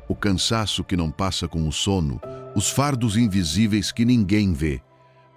o cansaço que não passa com o sono, os fardos invisíveis que ninguém vê,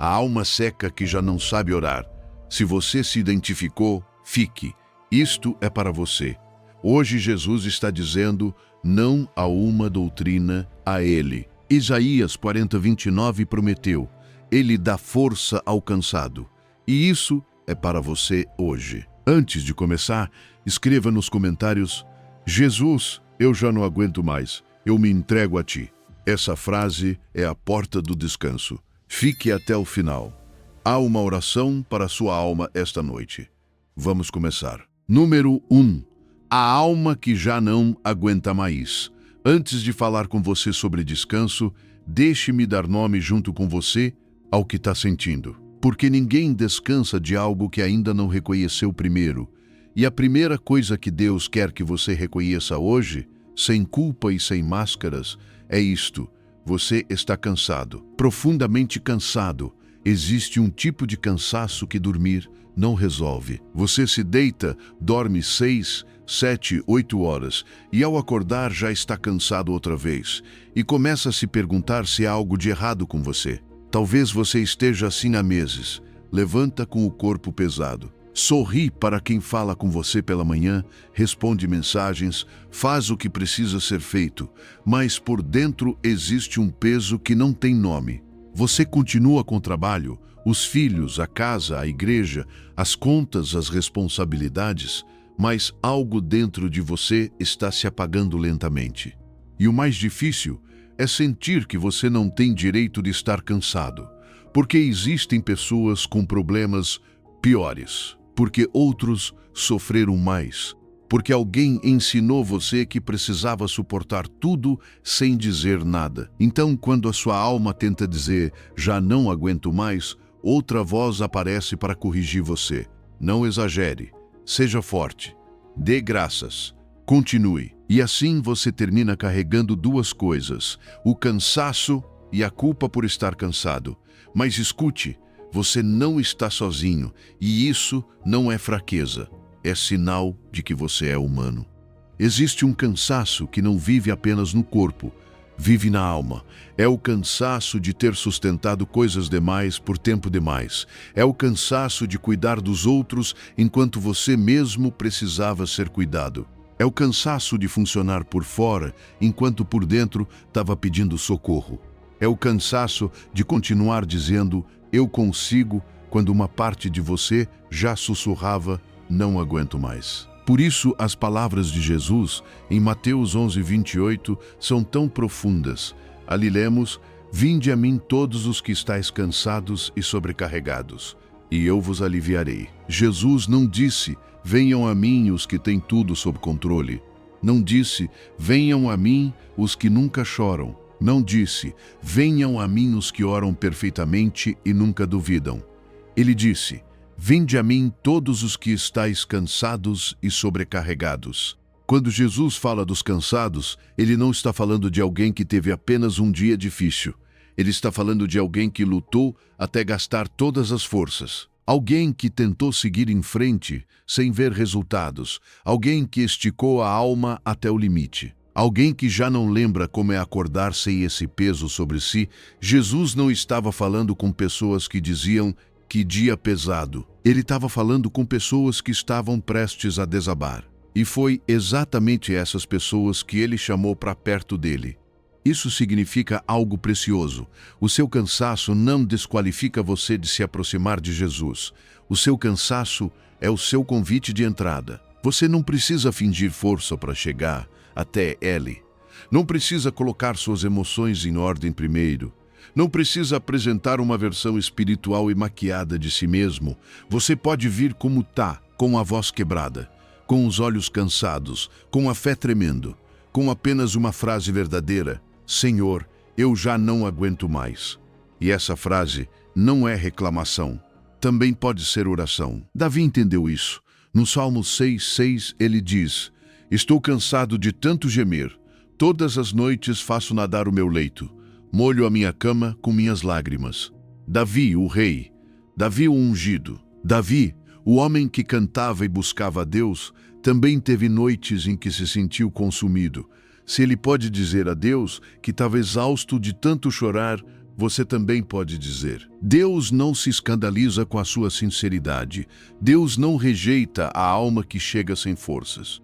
a alma seca que já não sabe orar. Se você se identificou, fique. Isto é para você. Hoje Jesus está dizendo não a uma doutrina, a Ele. Isaías 40:29 prometeu: Ele dá força ao cansado. E isso é para você hoje. Antes de começar, escreva nos comentários: Jesus, eu já não aguento mais, eu me entrego a Ti. Essa frase é a porta do descanso. Fique até o final. Há uma oração para a sua alma esta noite. Vamos começar. Número 1. A alma que já não aguenta mais. Antes de falar com você sobre descanso, deixe-me dar nome junto com você ao que está sentindo. Porque ninguém descansa de algo que ainda não reconheceu primeiro. E a primeira coisa que Deus quer que você reconheça hoje, sem culpa e sem máscaras, é isto: você está cansado, profundamente cansado. Existe um tipo de cansaço que dormir não resolve. Você se deita, dorme 6, 7, 8 horas e ao acordar já está cansado outra vez e começa a se perguntar se há algo de errado com você. Talvez você esteja assim há meses. Levanta com o corpo pesado. Sorri para quem fala com você pela manhã, responde mensagens, faz o que precisa ser feito, mas por dentro existe um peso que não tem nome. Você continua com o trabalho, os filhos, a casa, a igreja, as contas, as responsabilidades, mas algo dentro de você está se apagando lentamente. E o mais difícil é sentir que você não tem direito de estar cansado, porque existem pessoas com problemas piores, porque outros sofreram mais, porque alguém ensinou você que precisava suportar tudo sem dizer nada. Então, quando a sua alma tenta dizer, já não aguento mais, outra voz aparece para corrigir você. Não exagere, seja forte, dê graças, continue. E assim você termina carregando duas coisas, o cansaço e a culpa por estar cansado. Mas escute, você não está sozinho, e isso não é fraqueza, é sinal de que você é humano. Existe um cansaço que não vive apenas no corpo, vive na alma. É o cansaço de ter sustentado coisas demais por tempo demais. É o cansaço de cuidar dos outros enquanto você mesmo precisava ser cuidado. É o cansaço de funcionar por fora enquanto por dentro estava pedindo socorro. É o cansaço de continuar dizendo eu consigo, quando uma parte de você já sussurrava, não aguento mais. Por isso, as palavras de Jesus, em Mateus 11:28, são tão profundas. Ali lemos, vinde a mim todos os que estáis cansados e sobrecarregados, e eu vos aliviarei. Jesus não disse, venham a mim os que têm tudo sob controle. Não disse, venham a mim os que nunca choram. Não disse, venham a mim os que oram perfeitamente e nunca duvidam. Ele disse, vinde a mim todos os que estáis cansados e sobrecarregados. Quando Jesus fala dos cansados, ele não está falando de alguém que teve apenas um dia difícil. Ele está falando de alguém que lutou até gastar todas as forças. Alguém que tentou seguir em frente sem ver resultados. Alguém que esticou a alma até o limite. Alguém que já não lembra como é acordar sem esse peso sobre si. Jesus não estava falando com pessoas que diziam que dia pesado. Ele estava falando com pessoas que estavam prestes a desabar. E foi exatamente essas pessoas que ele chamou para perto dele. Isso significa algo precioso. O seu cansaço não desqualifica você de se aproximar de Jesus. O seu cansaço é o seu convite de entrada. Você não precisa fingir força para chegar até Ele. Não precisa colocar suas emoções em ordem primeiro. Não precisa apresentar uma versão espiritual e maquiada de si mesmo. Você pode vir como tá, com a voz quebrada, com os olhos cansados, com a fé tremendo, com apenas uma frase verdadeira: Senhor, eu já não aguento mais. E essa frase não é reclamação. Também pode ser oração. Davi entendeu isso. No Salmo 6:6 ele diz: estou cansado de tanto gemer. Todas as noites faço nadar o meu leito. Molho a minha cama com minhas lágrimas. Davi, o rei. Davi, o ungido. Davi, o homem que cantava e buscava a Deus, também teve noites em que se sentiu consumido. Se ele pode dizer a Deus que estava exausto de tanto chorar, você também pode dizer. Deus não se escandaliza com a sua sinceridade. Deus não rejeita a alma que chega sem forças.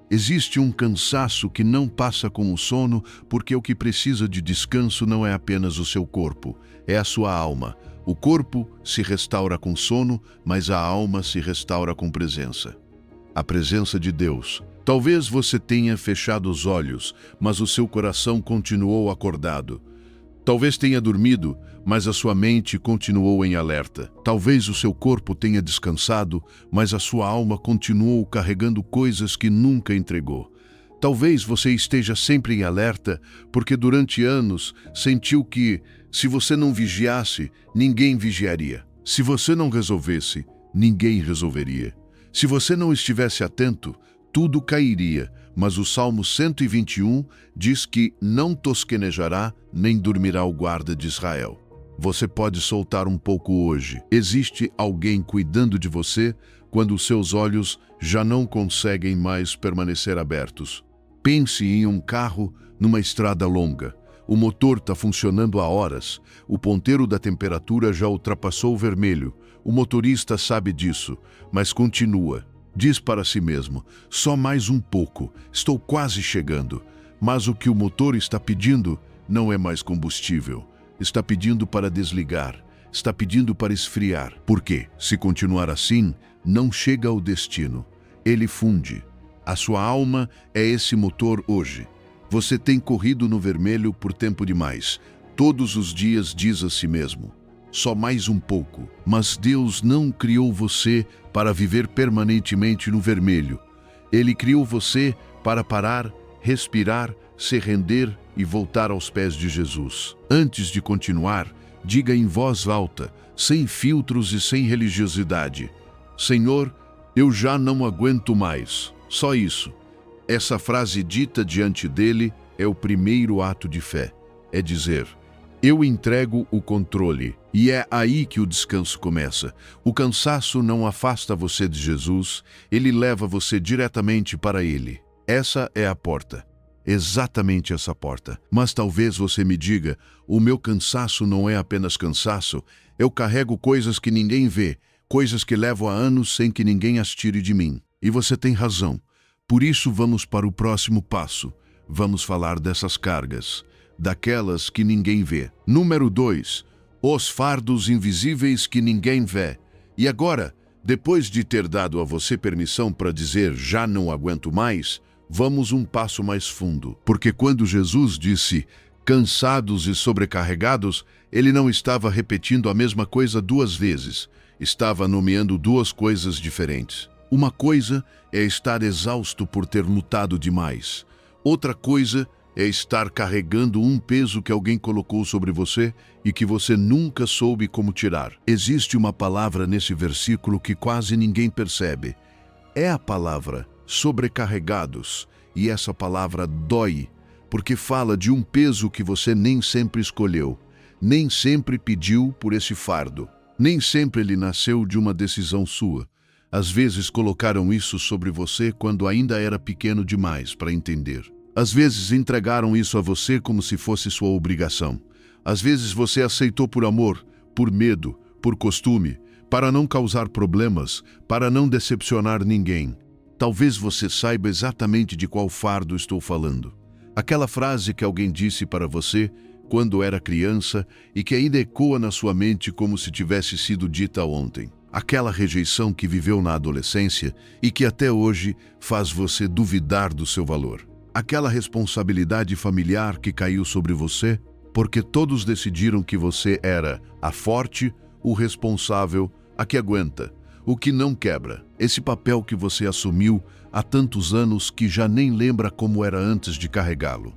Existe um cansaço que não passa com o sono, porque o que precisa de descanso não é apenas o seu corpo, é a sua alma. O corpo se restaura com sono, mas a alma se restaura com presença. A presença de Deus. Talvez você tenha fechado os olhos, mas o seu coração continuou acordado. Talvez tenha dormido, mas a sua mente continuou em alerta. Talvez o seu corpo tenha descansado, mas a sua alma continuou carregando coisas que nunca entregou. Talvez você esteja sempre em alerta, porque durante anos sentiu que, se você não vigiasse, ninguém vigiaria. Se você não resolvesse, ninguém resolveria. Se você não estivesse atento, tudo cairia, mas o Salmo 121 diz que não tosquenejará nem dormirá o guarda de Israel. Você pode soltar um pouco hoje. Existe alguém cuidando de você quando os seus olhos já não conseguem mais permanecer abertos. Pense em um carro numa estrada longa. O motor está funcionando há horas. O ponteiro da temperatura já ultrapassou o vermelho. O motorista sabe disso, mas continua. Diz para si mesmo, só mais um pouco, estou quase chegando. Mas o que o motor está pedindo não é mais combustível. Está pedindo para desligar, está pedindo para esfriar. Por quê? Se continuar assim, não chega ao destino. Ele funde. A sua alma é esse motor hoje. Você tem corrido no vermelho por tempo demais. Todos os dias diz a si mesmo, só mais um pouco. Mas Deus não criou você para viver permanentemente no vermelho. Ele criou você para parar, respirar, se render e voltar aos pés de Jesus. Antes de continuar, diga em voz alta, sem filtros e sem religiosidade: Senhor, eu já não aguento mais. Só isso. Essa frase dita diante dele é o primeiro ato de fé. É dizer, eu entrego o controle. E é aí que o descanso começa. O cansaço não afasta você de Jesus, ele leva você diretamente para ele. Essa é a porta. Exatamente essa porta. Mas talvez você me diga, o meu cansaço não é apenas cansaço, eu carrego coisas que ninguém vê, coisas que levo há anos sem que ninguém as tire de mim. E você tem razão. Por isso vamos para o próximo passo. Vamos falar dessas cargas, daquelas que ninguém vê. Número 2. Os fardos invisíveis que ninguém vê. E agora, depois de ter dado a você permissão para dizer já não aguento mais, vamos um passo mais fundo. Porque quando Jesus disse cansados e sobrecarregados, ele não estava repetindo a mesma coisa duas vezes. Estava nomeando duas coisas diferentes. Uma coisa é estar exausto por ter lutado demais. Outra coisa é estar carregando um peso que alguém colocou sobre você e que você nunca soube como tirar. Existe uma palavra nesse versículo que quase ninguém percebe. É a palavra sobrecarregados. E essa palavra dói, porque fala de um peso que você nem sempre escolheu, nem sempre pediu por esse fardo, nem sempre ele nasceu de uma decisão sua. Às vezes colocaram isso sobre você quando ainda era pequeno demais para entender. Às vezes entregaram isso a você como se fosse sua obrigação. Às vezes você aceitou por amor, por medo, por costume, para não causar problemas, para não decepcionar ninguém. Talvez você saiba exatamente de qual fardo estou falando. Aquela frase que alguém disse para você quando era criança e que ainda ecoa na sua mente como se tivesse sido dita ontem. Aquela rejeição que viveu na adolescência e que até hoje faz você duvidar do seu valor. Aquela responsabilidade familiar que caiu sobre você porque todos decidiram que você era a forte, o responsável, a que aguenta, o que não quebra. Esse papel que você assumiu há tantos anos que já nem lembra como era antes de carregá-lo.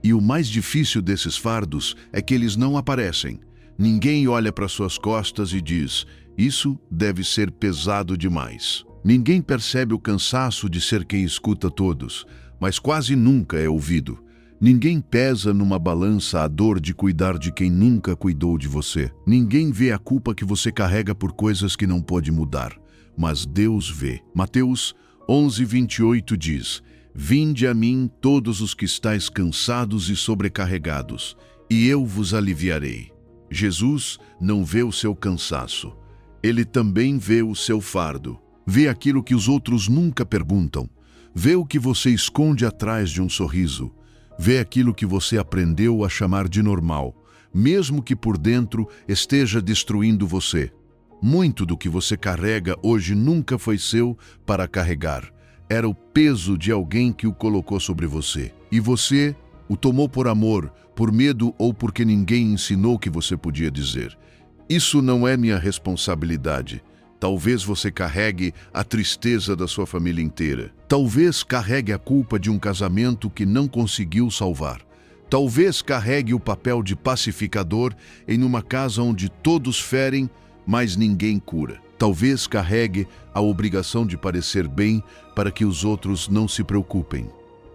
E o mais difícil desses fardos é que eles não aparecem. Ninguém olha para suas costas e diz, isso deve ser pesado demais. Ninguém percebe o cansaço de ser quem escuta todos, mas quase nunca é ouvido. Ninguém pesa numa balança a dor de cuidar de quem nunca cuidou de você. Ninguém vê a culpa que você carrega por coisas que não pode mudar, mas Deus vê. Mateus 11:28 diz, Vinde a mim todos os que estáis cansados e sobrecarregados, e eu vos aliviarei. Jesus não vê o seu cansaço. Ele também vê o seu fardo. Vê aquilo que os outros nunca perguntam. Vê o que você esconde atrás de um sorriso. Vê aquilo que você aprendeu a chamar de normal, mesmo que por dentro esteja destruindo você. Muito do que você carrega hoje nunca foi seu para carregar. Era o peso de alguém que o colocou sobre você. E você o tomou por amor, por medo ou porque ninguém ensinou que você podia dizer: isso não é minha responsabilidade. Talvez você carregue a tristeza da sua família inteira. Talvez carregue a culpa de um casamento que não conseguiu salvar. Talvez carregue o papel de pacificador em uma casa onde todos ferem, mas ninguém cura. Talvez carregue a obrigação de parecer bem para que os outros não se preocupem.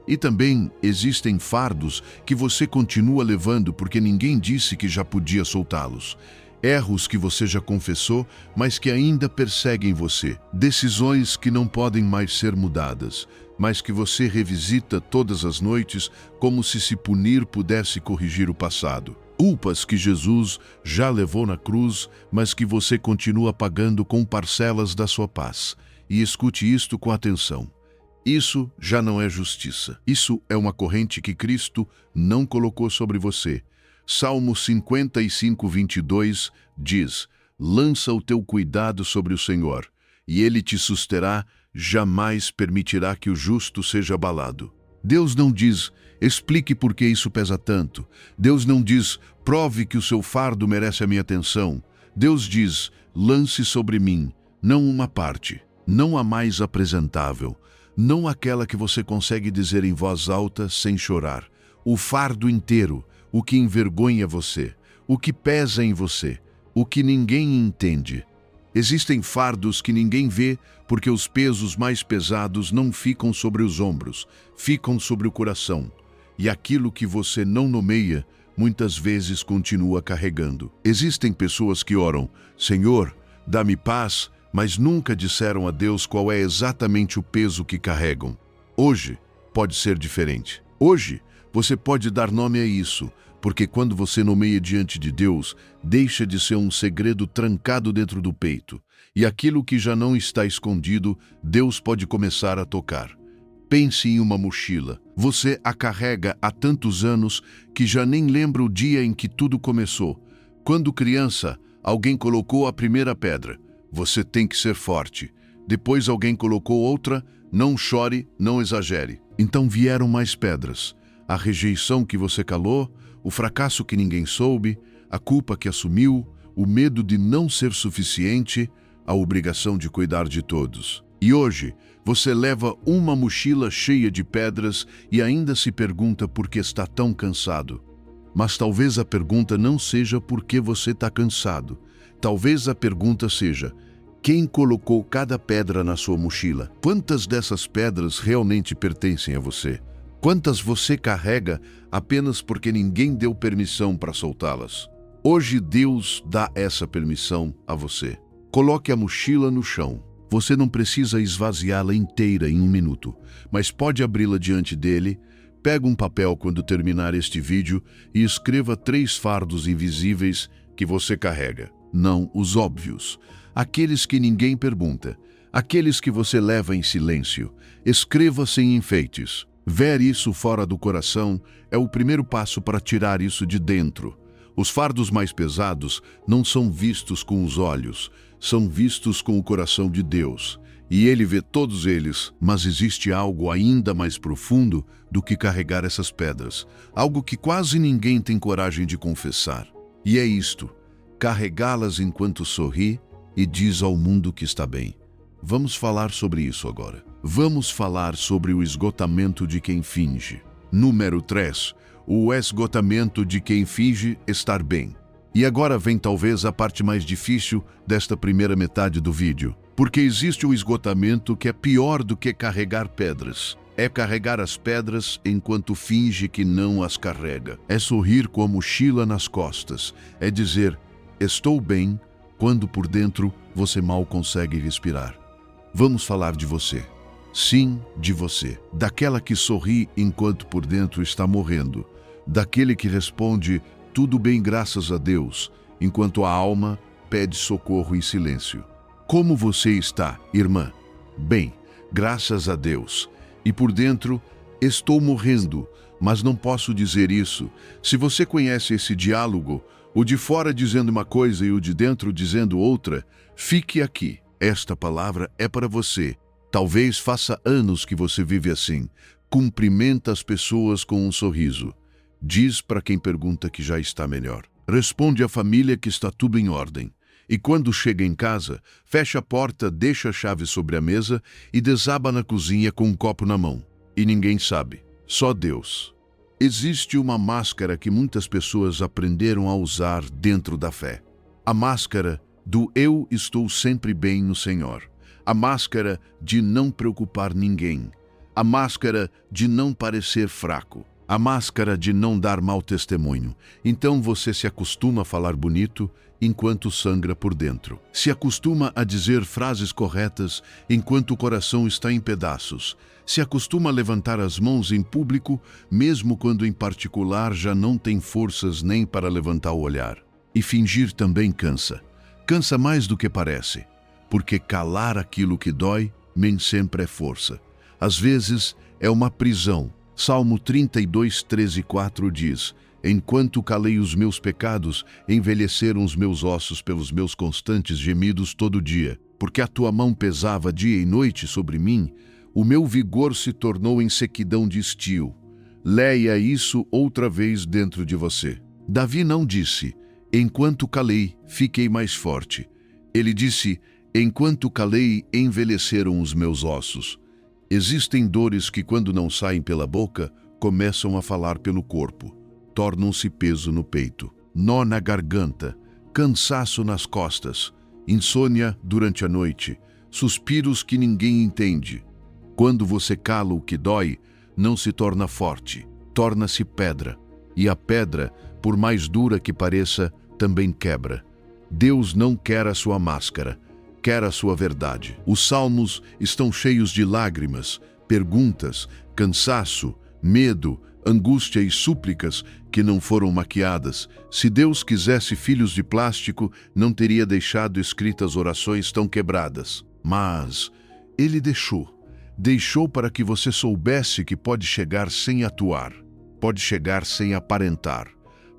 E também existem fardos que você continua levando porque ninguém disse que já podia soltá-los. Erros que você já confessou, mas que ainda perseguem você. Decisões que não podem mais ser mudadas, mas que você revisita todas as noites como se punir pudesse corrigir o passado. Culpas que Jesus já levou na cruz, mas que você continua pagando com parcelas da sua paz. E escute isto com atenção. Isso já não é justiça. Isso é uma corrente que Cristo não colocou sobre você. Salmo 55, 22 diz: lança o teu cuidado sobre o Senhor, e Ele te susterá, jamais permitirá que o justo seja abalado. Deus não diz: explique por que isso pesa tanto. Deus não diz: prove que o seu fardo merece a minha atenção. Deus diz: lance sobre mim, não uma parte, não a mais apresentável, não aquela que você consegue dizer em voz alta sem chorar. O fardo inteiro, o que envergonha você, o que pesa em você, o que ninguém entende. Existem fardos que ninguém vê porque os pesos mais pesados não ficam sobre os ombros, ficam sobre o coração. E aquilo que você não nomeia, muitas vezes continua carregando. Existem pessoas que oram: Senhor, dá-me paz, mas nunca disseram a Deus qual é exatamente o peso que carregam. Hoje pode ser diferente. Hoje você pode dar nome a isso, porque quando você nomeia diante de Deus, deixa de ser um segredo trancado dentro do peito. E aquilo que já não está escondido, Deus pode começar a tocar. Pense em uma mochila. Você a carrega há tantos anos que já nem lembra o dia em que tudo começou. Quando criança, alguém colocou a primeira pedra. Você tem que ser forte. Depois alguém colocou outra. Não chore, não exagere. Então vieram mais pedras. A rejeição que você calou, o fracasso que ninguém soube, a culpa que assumiu, o medo de não ser suficiente, a obrigação de cuidar de todos. E hoje, você leva uma mochila cheia de pedras e ainda se pergunta por que está tão cansado. Mas talvez a pergunta não seja por que você está cansado. Talvez a pergunta seja: quem colocou cada pedra na sua mochila? Quantas dessas pedras realmente pertencem a você? Quantas você carrega apenas porque ninguém deu permissão para soltá-las? Hoje Deus dá essa permissão a você. Coloque a mochila no chão. Você não precisa esvaziá-la inteira em um minuto, mas pode abri-la diante dele. Pega um papel quando terminar este vídeo e escreva 3 fardos invisíveis que você carrega. Não os óbvios, aqueles que ninguém pergunta, aqueles que você leva em silêncio. Escreva sem enfeites. Ver isso fora do coração é o primeiro passo para tirar isso de dentro. Os fardos mais pesados não são vistos com os olhos, são vistos com o coração de Deus. E Ele vê todos eles, mas existe algo ainda mais profundo do que carregar essas pedras. Algo que quase ninguém tem coragem de confessar. E é isto: carregá-las enquanto sorri e diz ao mundo que está bem. Vamos falar sobre isso agora. Vamos falar sobre o esgotamento de quem finge. Número 3. O esgotamento de quem finge estar bem. E agora vem talvez a parte mais difícil desta primeira metade do vídeo. Porque existe o esgotamento que é pior do que carregar pedras. É carregar as pedras enquanto finge que não as carrega. É sorrir com a mochila nas costas. É dizer: estou bem, quando por dentro você mal consegue respirar. Vamos falar de você. Sim, de você. Daquela que sorri enquanto por dentro está morrendo. Daquele que responde, tudo bem graças a Deus, enquanto a alma pede socorro em silêncio. Como você está, irmã? Bem, graças a Deus. E por dentro, estou morrendo, mas não posso dizer isso. Se você conhece esse diálogo, o de fora dizendo uma coisa e o de dentro dizendo outra, fique aqui. Esta palavra é para você. Talvez faça anos que você vive assim. Cumprimenta as pessoas com um sorriso. Diz para quem pergunta que já está melhor. Responde à família que está tudo em ordem. E quando chega em casa, fecha a porta, deixa a chave sobre a mesa e desaba na cozinha com um copo na mão. E ninguém sabe. Só Deus. Existe uma máscara que muitas pessoas aprenderam a usar dentro da fé. A máscara do eu estou sempre bem no Senhor. A máscara de não preocupar ninguém. A máscara de não parecer fraco. A máscara de não dar mau testemunho. Então você se acostuma a falar bonito enquanto sangra por dentro. Se acostuma a dizer frases corretas enquanto o coração está em pedaços. Se acostuma a levantar as mãos em público, mesmo quando em particular já não tem forças nem para levantar o olhar. E fingir também cansa. Cansa mais do que parece. Porque calar aquilo que dói nem sempre é força. Às vezes é uma prisão. Salmo 32, 13 e 4 diz: enquanto calei os meus pecados, envelheceram os meus ossos pelos meus constantes gemidos todo dia. Porque a tua mão pesava dia e noite sobre mim, o meu vigor se tornou em sequidão de estio. Leia isso outra vez dentro de você. Davi não disse, enquanto calei, fiquei mais forte. Ele disse, enquanto calei, envelheceram os meus ossos. Existem dores que, quando não saem pela boca, começam a falar pelo corpo. Tornam-se peso no peito, nó na garganta, cansaço nas costas, insônia durante a noite, suspiros que ninguém entende. Quando você cala o que dói, não se torna forte, torna-se pedra. E a pedra, por mais dura que pareça, também quebra. Deus não quer a sua máscara, quer a sua verdade. Os salmos estão cheios de lágrimas, perguntas, cansaço, medo, angústia e súplicas que não foram maquiadas. Se Deus quisesse filhos de plástico, não teria deixado escritas orações tão quebradas. Mas Ele deixou para que você soubesse que pode chegar sem atuar, pode chegar sem aparentar,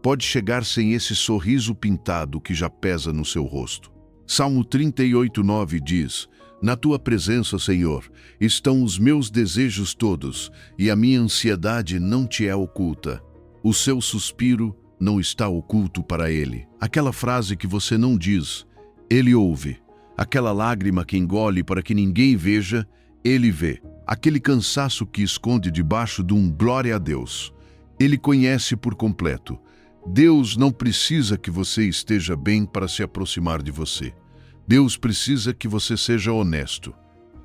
pode chegar sem esse sorriso pintado que já pesa no seu rosto. Salmo 38, 9 diz, na tua presença, Senhor, estão os meus desejos todos, e a minha ansiedade não te é oculta. O seu suspiro não está oculto para Ele. Aquela frase que você não diz, Ele ouve. Aquela lágrima que engole para que ninguém veja, Ele vê. Aquele cansaço que esconde debaixo de um glória a Deus, Ele conhece por completo. Deus não precisa que você esteja bem para se aproximar de você. Deus precisa que você seja honesto.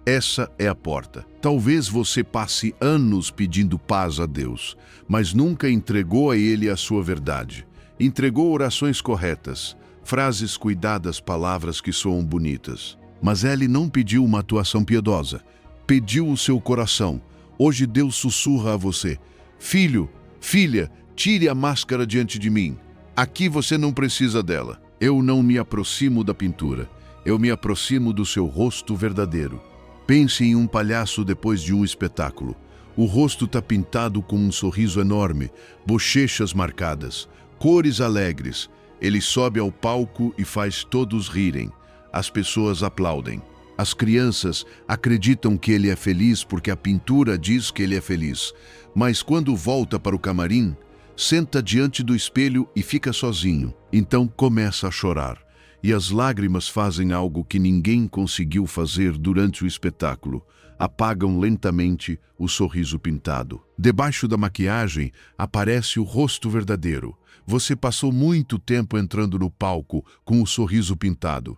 Essa é a porta. Talvez você passe anos pedindo paz a Deus, mas nunca entregou a Ele a sua verdade. Entregou orações corretas, frases cuidadas, palavras que soam bonitas. Mas Ele não pediu uma atuação piedosa. Pediu o seu coração. Hoje Deus sussurra a você: filho, filha, tire a máscara diante de mim. Aqui você não precisa dela. Eu não me aproximo da pintura. Eu me aproximo do seu rosto verdadeiro. Pense em um palhaço depois de um espetáculo. O rosto está pintado com um sorriso enorme, bochechas marcadas, cores alegres. Ele sobe ao palco e faz todos rirem. As pessoas aplaudem. As crianças acreditam que ele é feliz porque a pintura diz que ele é feliz. Mas quando volta para o camarim, senta diante do espelho e fica sozinho. Então começa a chorar. E as lágrimas fazem algo que ninguém conseguiu fazer durante o espetáculo. Apagam lentamente o sorriso pintado. Debaixo da maquiagem aparece o rosto verdadeiro. Você passou muito tempo entrando no palco com o sorriso pintado.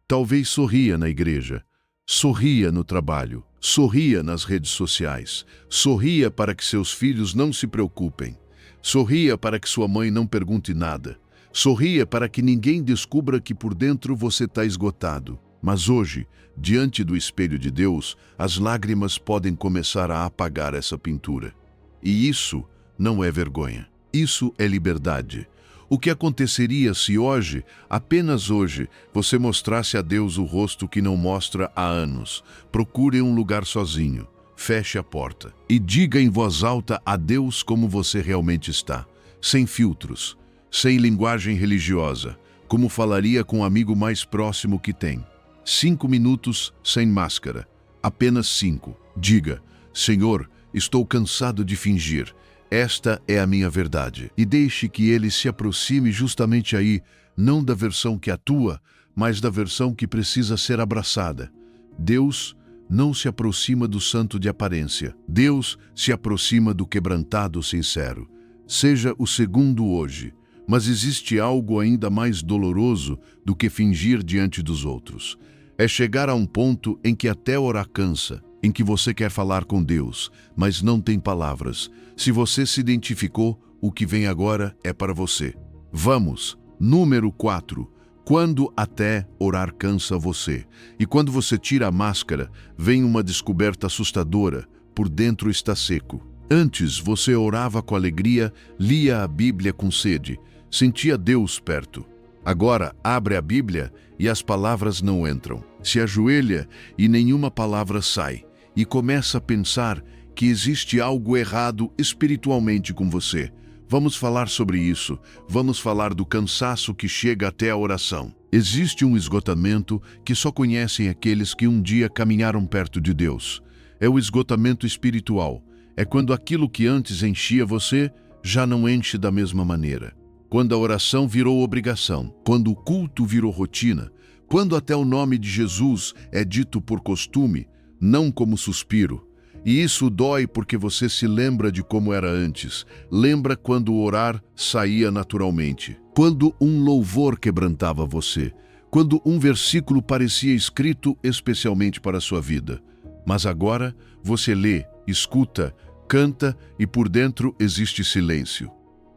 Talvez sorria na igreja, sorria no trabalho, sorria nas redes sociais, sorria para que seus filhos não se preocupem. Sorria para que sua mãe não pergunte nada. Sorria para que ninguém descubra que por dentro você está esgotado. Mas hoje, diante do espelho de Deus, as lágrimas podem começar a apagar essa pintura. E isso não é vergonha. Isso é liberdade. O que aconteceria se hoje, apenas hoje, você mostrasse a Deus o rosto que não mostra há anos? Procure um lugar sozinho, feche a porta e diga em voz alta a Deus como você realmente está, sem filtros, sem linguagem religiosa, como falaria com o amigo mais próximo que tem. 5 minutos sem máscara, apenas 5. Diga: Senhor, estou cansado de fingir. Esta é a minha verdade. E deixe que ele se aproxime justamente aí, não da versão que atua, mas da versão que precisa ser abraçada. Deus não se aproxima do santo de aparência. Deus se aproxima do quebrantado sincero. Seja o segundo hoje. Mas existe algo ainda mais doloroso do que fingir diante dos outros. É chegar a um ponto em que até orar cansa, em que você quer falar com Deus, mas não tem palavras. Se você se identificou, o que vem agora é para você. Vamos! Número 4. Quando até orar cansa você. E quando você tira a máscara, vem uma descoberta assustadora. Por dentro está seco. Antes você orava com alegria, lia a Bíblia com sede, sentia Deus perto. Agora abre a Bíblia e as palavras não entram. Se ajoelha e nenhuma palavra sai. E começa a pensar que existe algo errado espiritualmente com você. Vamos falar sobre isso. Vamos falar do cansaço que chega até a oração. Existe um esgotamento que só conhecem aqueles que um dia caminharam perto de Deus. É o esgotamento espiritual. É quando aquilo que antes enchia você já não enche da mesma maneira. Quando a oração virou obrigação, quando o culto virou rotina, quando até o nome de Jesus é dito por costume, não como suspiro. E isso dói porque você se lembra de como era antes, lembra quando orar saía naturalmente, quando um louvor quebrantava você, quando um versículo parecia escrito especialmente para a sua vida. Mas agora você lê, escuta, canta e por dentro existe silêncio.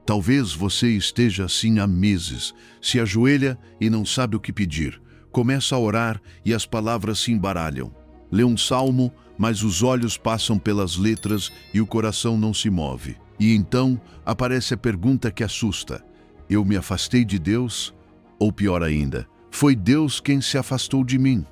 Talvez você esteja assim há meses, se ajoelha e não sabe o que pedir. Começa a orar e as palavras se embaralham. Lê um salmo, mas os olhos passam pelas letras e o coração não se move. E então aparece a pergunta que assusta: eu me afastei de Deus? Ou pior ainda, foi Deus quem se afastou de mim?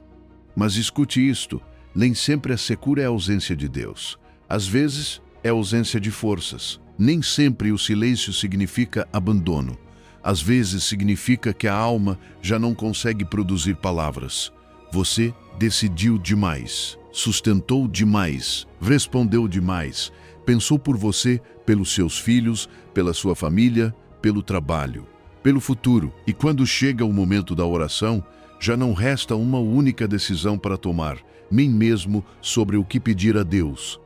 Mas escute isto, nem sempre a secura é a ausência de Deus. Às vezes é a ausência de forças. Nem sempre o silêncio significa abandono. Às vezes significa que a alma já não consegue produzir palavras. Você decidiu demais, sustentou demais, respondeu demais, pensou por você, pelos seus filhos, pela sua família, pelo trabalho, pelo futuro. E quando chega o momento da oração, já não resta uma única decisão para tomar, nem mesmo sobre o que pedir a Deus.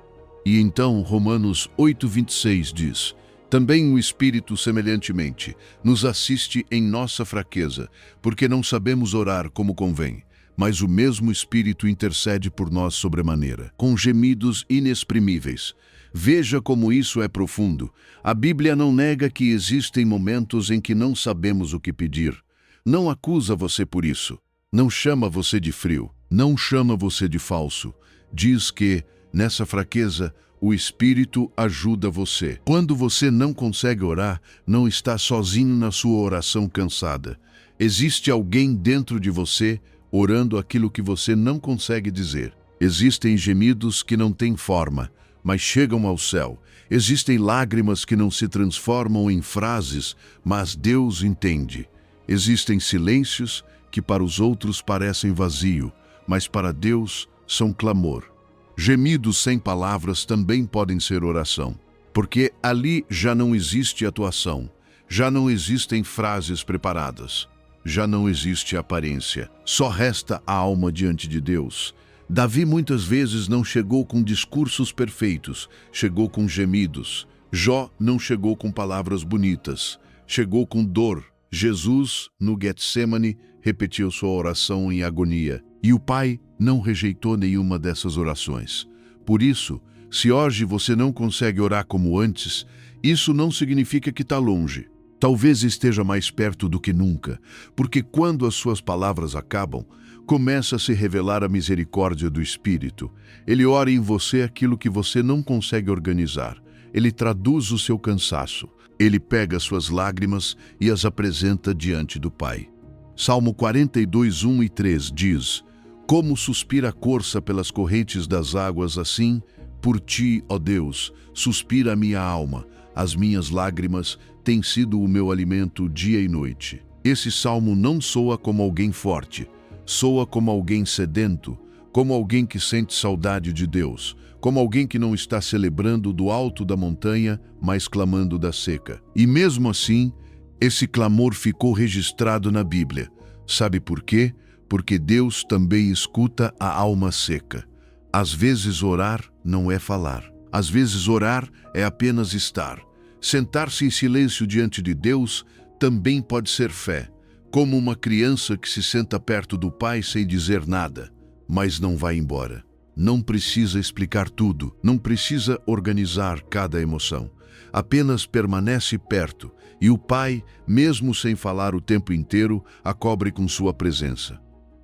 E então Romanos 8:26 diz: também o Espírito, semelhantemente, nos assiste em nossa fraqueza, porque não sabemos orar como convém, mas o mesmo Espírito intercede por nós sobremaneira, com gemidos inexprimíveis. Veja como isso é profundo. A Bíblia não nega que existem momentos em que não sabemos o que pedir. Não acusa você por isso. Não chama você de frio. Não chama você de falso. Diz que, nessa fraqueza, o Espírito ajuda você. Quando você não consegue orar, não está sozinho na sua oração cansada. Existe alguém dentro de você orando aquilo que você não consegue dizer. Existem gemidos que não têm forma, mas chegam ao céu. Existem lágrimas que não se transformam em frases, mas Deus entende. Existem silêncios que para os outros parecem vazio, mas para Deus são clamor. Gemidos sem palavras também podem ser oração, porque ali já não existe atuação, já não existem frases preparadas, já não existe aparência, só resta a alma diante de Deus. Davi muitas vezes não chegou com discursos perfeitos, chegou com gemidos. Jó não chegou com palavras bonitas, chegou com dor. Jesus, no Getsêmani, repetiu sua oração em agonia. E o Pai não rejeitou nenhuma dessas orações. Por isso, se hoje você não consegue orar como antes, isso não significa que está longe. Talvez esteja mais perto do que nunca, porque quando as suas palavras acabam, começa a se revelar a misericórdia do Espírito. Ele ora em você aquilo que você não consegue organizar. Ele traduz o seu cansaço. Ele pega suas lágrimas e as apresenta diante do Pai. Salmo 42, 1 e 3 diz: Como suspira a corça pelas correntes das águas, assim, por ti, ó Deus, suspira a minha alma. As minhas lágrimas têm sido o meu alimento dia e noite. Esse salmo não soa como alguém forte, soa como alguém sedento, como alguém que sente saudade de Deus, como alguém que não está celebrando do alto da montanha, mas clamando da seca. E mesmo assim, esse clamor ficou registrado na Bíblia. Sabe por quê? Porque Deus também escuta a alma seca. Às vezes orar não é falar. Às vezes orar é apenas estar. Sentar-se em silêncio diante de Deus também pode ser fé, como uma criança que se senta perto do pai sem dizer nada, mas não vai embora. Não precisa explicar tudo, não precisa organizar cada emoção. Apenas permanece perto e o pai, mesmo sem falar o tempo inteiro, a cobre com sua presença.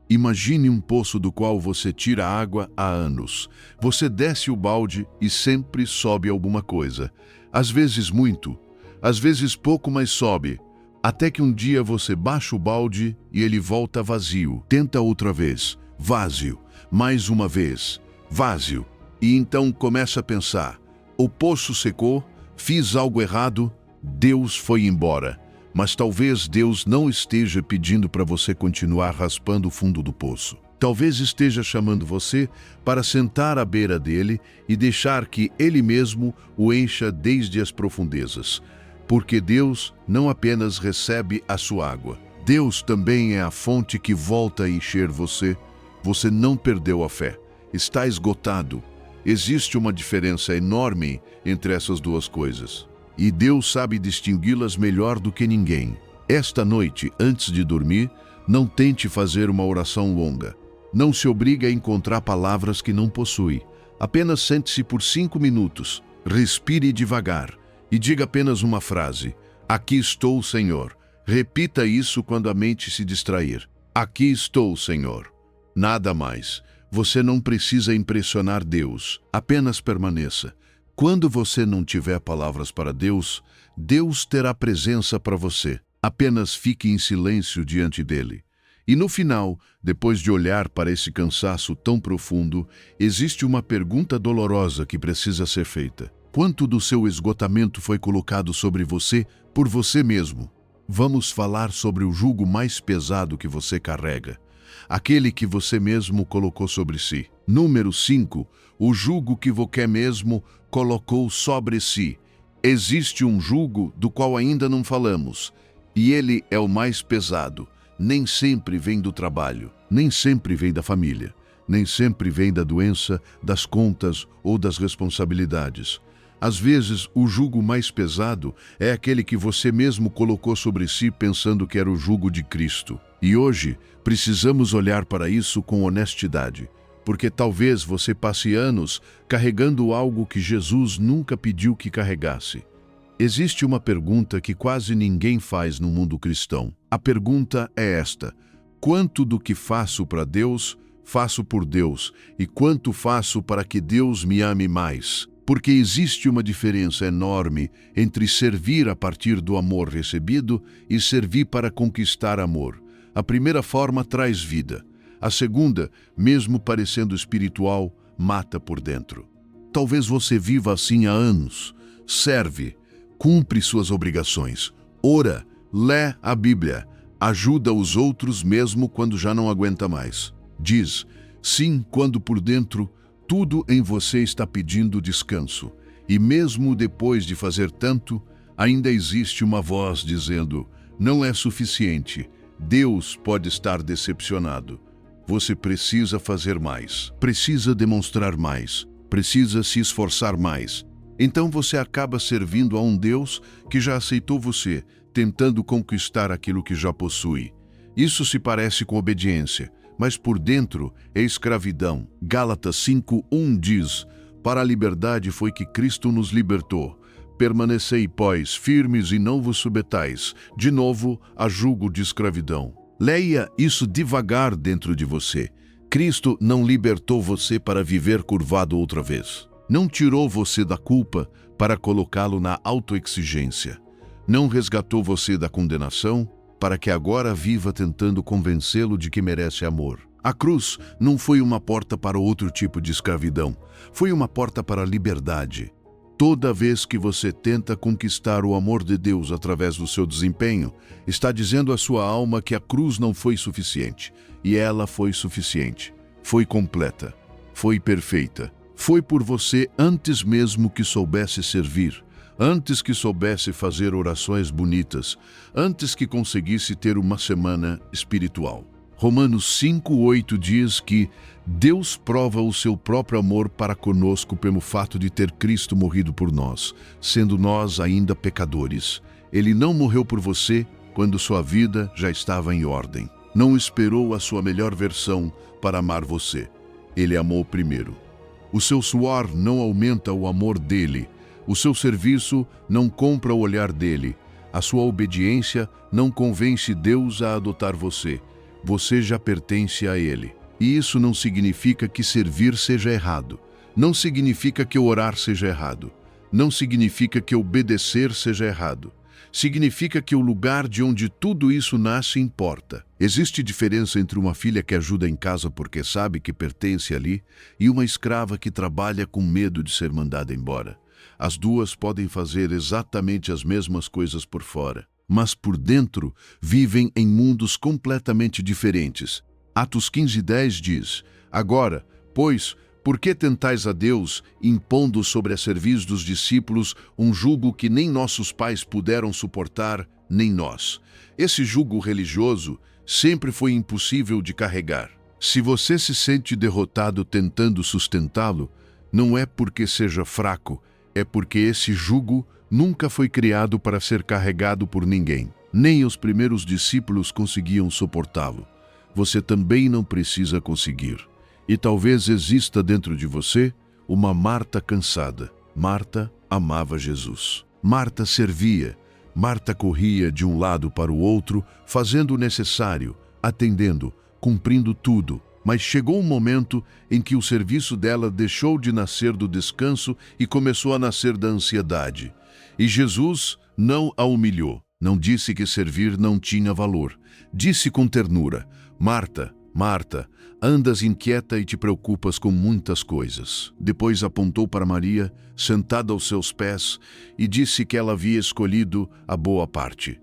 Imagine um poço do qual você tira água há anos. Você desce o balde e sempre sobe alguma coisa. Às vezes muito, às vezes pouco, mas sobe. Até que um dia você baixa o balde e ele volta vazio. Tenta outra vez, vazio. Mais uma vez, vazio. E então começa a pensar: o poço secou, fiz algo errado, Deus foi embora. Mas talvez Deus não esteja pedindo para você continuar raspando o fundo do poço. Talvez esteja chamando você para sentar à beira dele e deixar que ele mesmo o encha desde as profundezas. Porque Deus não apenas recebe a sua água, Deus também é a fonte que volta a encher você. Você não perdeu a fé, está esgotado. Existe uma diferença enorme entre essas duas coisas. E Deus sabe distingui-las melhor do que ninguém. Esta noite, antes de dormir, não tente fazer uma oração longa. Não se obrigue a encontrar palavras que não possui. Apenas sente-se por 5 minutos, respire devagar e diga apenas uma frase: Aqui estou, Senhor. Repita isso quando a mente se distrair. Aqui estou, Senhor. Nada mais. Você não precisa impressionar Deus. Apenas permaneça. Quando você não tiver palavras para Deus, Deus terá presença para você. Apenas fique em silêncio diante dele. E no final, depois de olhar para esse cansaço tão profundo, existe uma pergunta dolorosa que precisa ser feita. Quanto do seu esgotamento foi colocado sobre você por você mesmo? Vamos falar sobre o jugo mais pesado que você carrega. Aquele que você mesmo colocou sobre si. Número 5. O jugo que você mesmo colocou sobre si. Existe um jugo do qual ainda não falamos, e ele é o mais pesado. Nem sempre vem do trabalho, nem sempre vem da família, nem sempre vem da doença, das contas ou das responsabilidades. Às vezes, o jugo mais pesado é aquele que você mesmo colocou sobre si pensando que era o jugo de Cristo. E hoje, precisamos olhar para isso com honestidade, porque talvez você passe anos carregando algo que Jesus nunca pediu que carregasse. Existe uma pergunta que quase ninguém faz no mundo cristão. A pergunta é esta: quanto do que faço para Deus, faço por Deus, e quanto faço para que Deus me ame mais? Porque existe uma diferença enorme entre servir a partir do amor recebido e servir para conquistar amor. A primeira forma traz vida. A segunda, mesmo parecendo espiritual, mata por dentro. Talvez você viva assim há anos. Serve, cumpre suas obrigações, ora, lê a Bíblia, ajuda os outros mesmo quando já não aguenta mais. Diz sim quando por dentro tudo em você está pedindo descanso. E mesmo depois de fazer tanto, ainda existe uma voz dizendo: não é suficiente, Deus pode estar decepcionado. Você precisa fazer mais, precisa demonstrar mais, precisa se esforçar mais. Então você acaba servindo a um Deus que já aceitou você, tentando conquistar aquilo que já possui. Isso se parece com obediência, mas por dentro é escravidão. Gálatas 5:1 diz: para a liberdade foi que Cristo nos libertou. Permanecei, pois, firmes e não vos submetais, de novo, a jugo de escravidão. Leia isso devagar dentro de você. Cristo não libertou você para viver curvado outra vez. Não tirou você da culpa para colocá-lo na autoexigência. Não resgatou você da condenação para que agora viva tentando convencê-lo de que merece amor. A cruz não foi uma porta para outro tipo de escravidão. Foi uma porta para a liberdade. Toda vez que você tenta conquistar o amor de Deus através do seu desempenho, está dizendo à sua alma que a cruz não foi suficiente. E ela foi suficiente. Foi completa. Foi perfeita. Foi por você antes mesmo que soubesse servir, antes que soubesse fazer orações bonitas, antes que conseguisse ter uma semana espiritual. Romanos 5:8 diz que Deus prova o seu próprio amor para conosco pelo fato de ter Cristo morrido por nós, sendo nós ainda pecadores. Ele não morreu por você quando sua vida já estava em ordem. Não esperou a sua melhor versão para amar você. Ele amou primeiro. O seu suor não aumenta o amor dele. O seu serviço não compra o olhar dele. A sua obediência não convence Deus a adotar você. Você já pertence a Ele. E isso não significa que servir seja errado. Não significa que orar seja errado. Não significa que obedecer seja errado. Significa que o lugar de onde tudo isso nasce importa. Existe diferença entre uma filha que ajuda em casa porque sabe que pertence ali e uma escrava que trabalha com medo de ser mandada embora. As duas podem fazer exatamente as mesmas coisas por fora, mas por dentro vivem em mundos completamente diferentes. Atos 15:10 diz: Agora, pois, por que tentais a Deus, impondo sobre a cerviz dos discípulos um jugo que nem nossos pais puderam suportar, nem nós? Esse jugo religioso sempre foi impossível de carregar. Se você se sente derrotado tentando sustentá-lo, não é porque seja fraco, é porque esse jugo nunca foi criado para ser carregado por ninguém. Nem os primeiros discípulos conseguiam suportá-lo. Você também não precisa conseguir. E talvez exista dentro de você uma Marta cansada. Marta amava Jesus. Marta servia. Marta corria de um lado para o outro, fazendo o necessário, atendendo, cumprindo tudo. Mas chegou um momento em que o serviço dela deixou de nascer do descanso e começou a nascer da ansiedade. E Jesus não a humilhou. Não disse que servir não tinha valor. Disse com ternura: Marta, Marta, andas inquieta e te preocupas com muitas coisas. Depois apontou para Maria, sentada aos seus pés, e disse que ela havia escolhido a boa parte.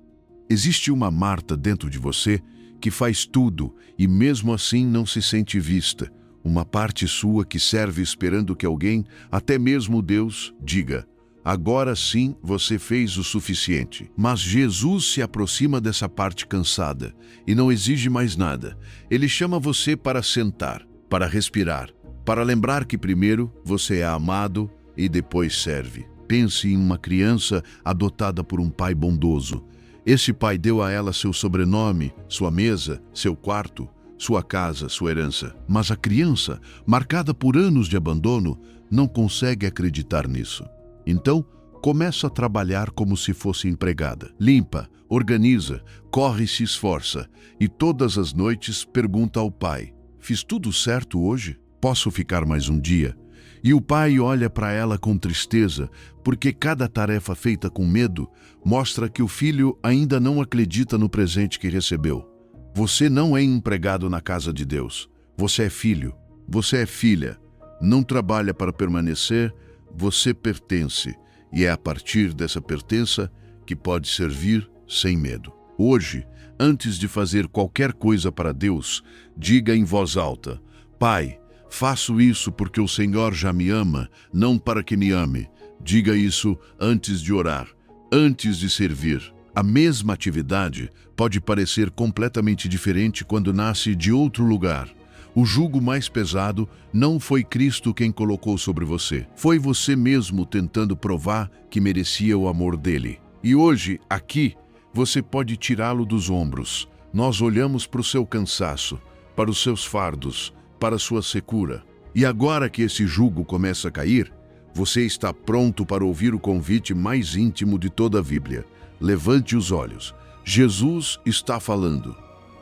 Existe uma Marta dentro de você que faz tudo e mesmo assim não se sente vista. Uma parte sua que serve esperando que alguém, até mesmo Deus, diga: agora sim você fez o suficiente. Mas Jesus se aproxima dessa parte cansada e não exige mais nada. Ele chama você para sentar, para respirar, para lembrar que primeiro você é amado e depois serve. Pense em uma criança adotada por um pai bondoso. Esse pai deu a ela seu sobrenome, sua mesa, seu quarto, sua casa, sua herança. Mas a criança, marcada por anos de abandono, não consegue acreditar nisso. Então, começa a trabalhar como se fosse empregada. Limpa, organiza, corre e se esforça. E todas as noites pergunta ao pai: fiz tudo certo hoje? Posso ficar mais um dia? E o pai olha para ela com tristeza, porque cada tarefa feita com medo mostra que o filho ainda não acredita no presente que recebeu. Você não é empregado na casa de Deus. Você é filho. Você é filha. Não trabalha para permanecer. Você pertence, e é a partir dessa pertença que pode servir sem medo. Hoje, antes de fazer qualquer coisa para Deus, diga em voz alta: Pai, faço isso porque o Senhor já me ama, não para que me ame. Diga isso antes de orar, antes de servir. A mesma atividade pode parecer completamente diferente quando nasce de outro lugar. O jugo mais pesado não foi Cristo quem colocou sobre você. Foi você mesmo tentando provar que merecia o amor dele. E hoje, aqui, você pode tirá-lo dos ombros. Nós olhamos para o seu cansaço, para os seus fardos, para a sua secura. E agora que esse jugo começa a cair, você está pronto para ouvir o convite mais íntimo de toda a Bíblia. Levante os olhos. Jesus está falando.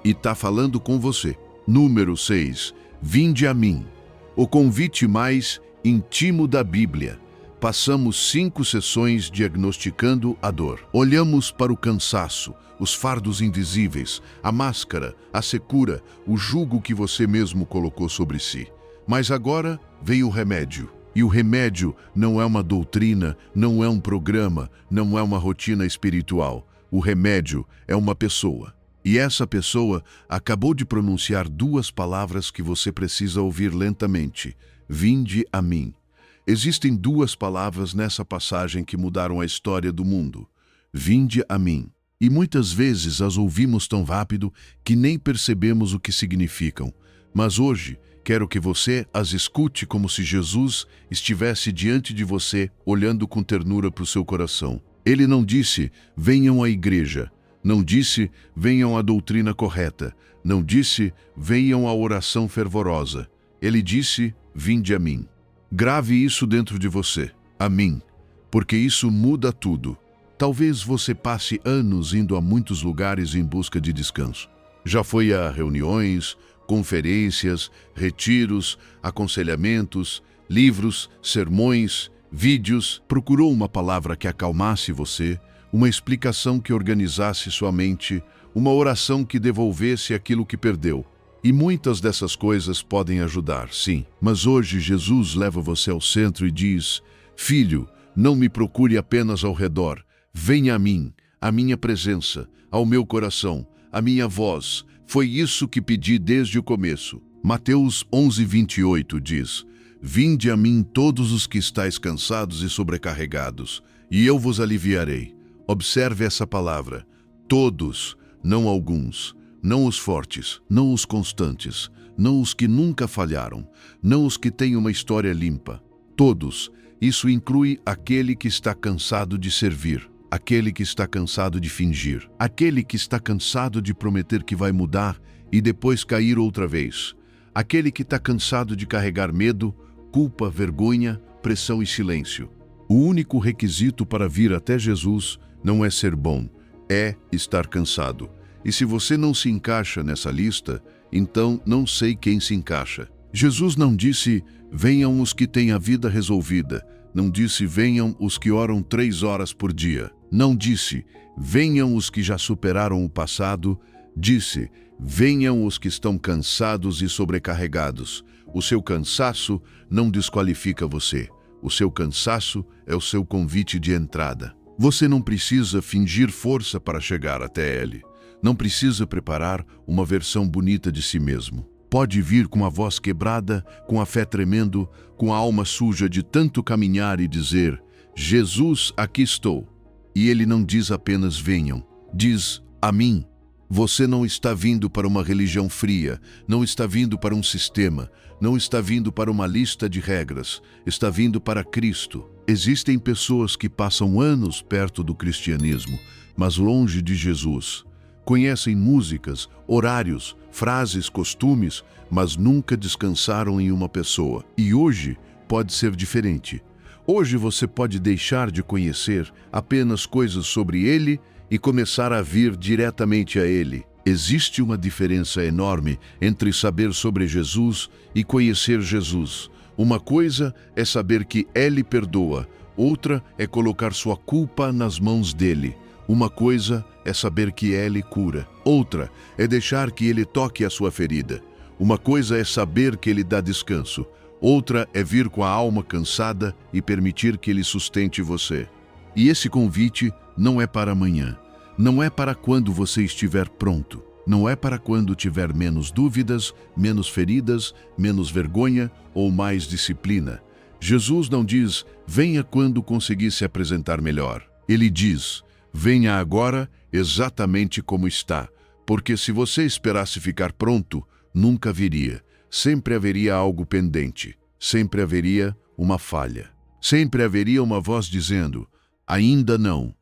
e está falando com você. Número 6. Vinde a mim. O convite mais íntimo da Bíblia. Passamos 5 sessões diagnosticando a dor. Olhamos para o cansaço, os fardos invisíveis, a máscara, a secura, o jugo que você mesmo colocou sobre si. Mas agora veio o remédio. E o remédio não é uma doutrina, não é um programa, não é uma rotina espiritual. O remédio é uma pessoa. E essa pessoa acabou de pronunciar 2 palavras que você precisa ouvir lentamente. Vinde a mim. Existem 2 palavras nessa passagem que mudaram a história do mundo. Vinde a mim. E muitas vezes as ouvimos tão rápido que nem percebemos o que significam. Mas hoje, quero que você as escute como se Jesus estivesse diante de você, olhando com ternura para o seu coração. Ele não disse, venham à igreja. Não disse, venham à doutrina correta. Não disse, venham à oração fervorosa. Ele disse, vinde a mim. Grave isso dentro de você, a mim, porque isso muda tudo. Talvez você passe anos indo a muitos lugares em busca de descanso. Já foi a reuniões, conferências, retiros, aconselhamentos, livros, sermões, vídeos, procurou uma palavra que acalmasse você, uma explicação que organizasse sua mente, uma oração que devolvesse aquilo que perdeu. E muitas dessas coisas podem ajudar, sim. Mas hoje Jesus leva você ao centro e diz, filho, não me procure apenas ao redor. Venha a mim, à minha presença, ao meu coração, à minha voz. Foi isso que pedi desde o começo. Mateus 11:28 diz, vinde a mim todos os que estáis cansados e sobrecarregados, e eu vos aliviarei. Observe essa palavra. Todos, não alguns. Não os fortes, não os constantes, não os que nunca falharam, não os que têm uma história limpa. Todos. Isso inclui aquele que está cansado de servir, aquele que está cansado de fingir, aquele que está cansado de prometer que vai mudar e depois cair outra vez, aquele que está cansado de carregar medo, culpa, vergonha, pressão e silêncio. O único requisito para vir até Jesus não é ser bom, é estar cansado. E se você não se encaixa nessa lista, então não sei quem se encaixa. Jesus não disse, venham os que têm a vida resolvida. Não disse, venham os que oram 3 horas por dia. Não disse, venham os que já superaram o passado. Disse, venham os que estão cansados e sobrecarregados. O seu cansaço não desqualifica você. O seu cansaço é o seu convite de entrada. Você não precisa fingir força para chegar até ele. Não precisa preparar uma versão bonita de si mesmo. Pode vir com a voz quebrada, com a fé tremendo, com a alma suja de tanto caminhar e dizer, Jesus, aqui estou. E ele não diz apenas venham, diz a mim. Você não está vindo para uma religião fria, não está vindo para um sistema, não está vindo para uma lista de regras, está vindo para Cristo. Existem pessoas que passam anos perto do cristianismo, mas longe de Jesus. Conhecem músicas, horários, frases, costumes, mas nunca descansaram em uma pessoa. E hoje pode ser diferente. Hoje você pode deixar de conhecer apenas coisas sobre ele e começar a vir diretamente a ele. Existe uma diferença enorme entre saber sobre Jesus e conhecer Jesus. Uma coisa é saber que ele perdoa, outra é colocar sua culpa nas mãos dele. Uma coisa é saber que ele cura, outra é deixar que ele toque a sua ferida. Uma coisa é saber que ele dá descanso, outra é vir com a alma cansada e permitir que ele sustente você. E esse convite não é para amanhã, não é para quando você estiver pronto, não é para quando tiver menos dúvidas, menos feridas, menos vergonha ou mais disciplina. Jesus não diz, venha quando conseguir se apresentar melhor. Ele diz, venha agora exatamente como está, porque se você esperasse ficar pronto, nunca viria. Sempre haveria algo pendente, sempre haveria uma falha. Sempre haveria uma voz dizendo, ainda não.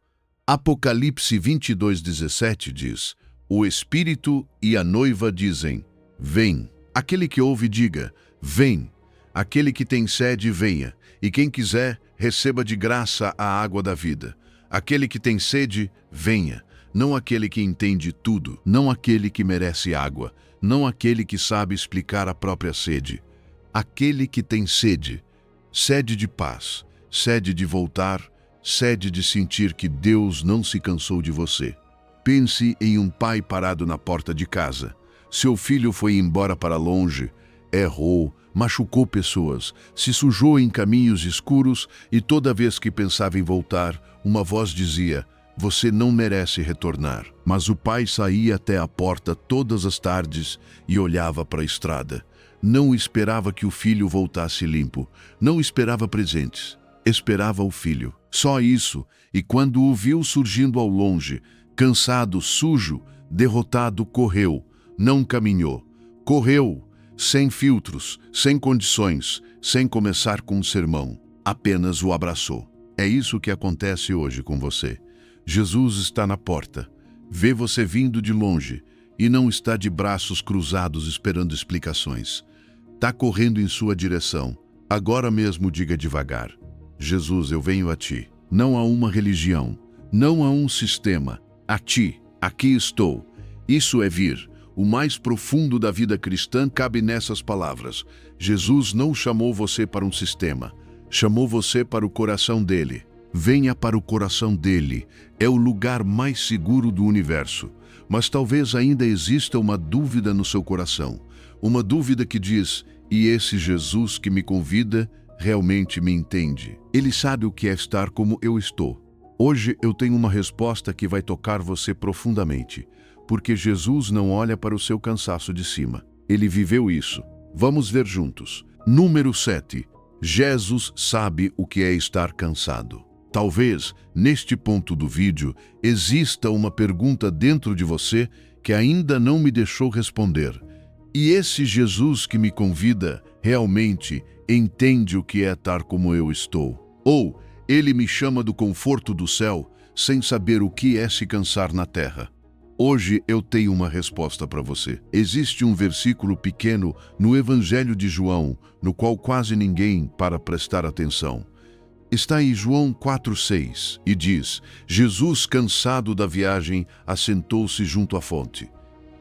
Apocalipse 22:17 diz, o Espírito e a noiva dizem, vem. Aquele que ouve diga, vem. Aquele que tem sede, venha. E quem quiser, receba de graça a água da vida. Aquele que tem sede, venha. não aquele que entende tudo, não aquele que merece água, não aquele que sabe explicar a própria sede. Aquele que tem sede, sede de paz, sede de voltar, sede de sentir que Deus não se cansou de você. Pense em um pai parado na porta de casa. Seu filho foi embora para longe, errou, machucou pessoas, se sujou em caminhos escuros e toda vez que pensava em voltar, uma voz dizia: "Você não merece retornar." Mas o pai saía até a porta todas as tardes e olhava para a estrada. Não esperava que o filho voltasse limpo, não esperava presentes, esperava o filho. Só isso, e quando o viu surgindo ao longe, cansado, sujo, derrotado, correu, não caminhou. Correu, sem filtros, sem condições, sem começar com um sermão. Apenas o abraçou. É isso que acontece hoje com você. Jesus está na porta, vê você vindo de longe e não está de braços cruzados esperando explicações. Está correndo em sua direção. Agora mesmo diga devagar: Jesus, eu venho a ti. Não a uma religião, não a um sistema. A ti, aqui estou. Isso é vir. O mais profundo da vida cristã cabe nessas palavras. Jesus não chamou você para um sistema, chamou você para o coração dele. Venha para o coração dele. É o lugar mais seguro do universo. Mas talvez ainda exista uma dúvida no seu coração. Uma dúvida que diz: e esse Jesus que me convida realmente me entende? Ele sabe o que é estar como eu estou. Hoje eu tenho uma resposta que vai tocar você profundamente, porque Jesus não olha para o seu cansaço de cima. Ele viveu isso. Vamos ver juntos. Número 7. Jesus sabe o que é estar cansado. Talvez, neste ponto do vídeo, exista uma pergunta dentro de você que ainda não me deixou responder. E esse Jesus que me convida realmente entende o que é estar como eu estou? Ou ele me chama do conforto do céu sem saber o que é se cansar na terra? Hoje eu tenho uma resposta para você. Existe um versículo pequeno no Evangelho de João, no qual quase ninguém para prestar atenção. Está em João 4,6 e diz: Jesus, cansado da viagem, assentou-se junto à fonte.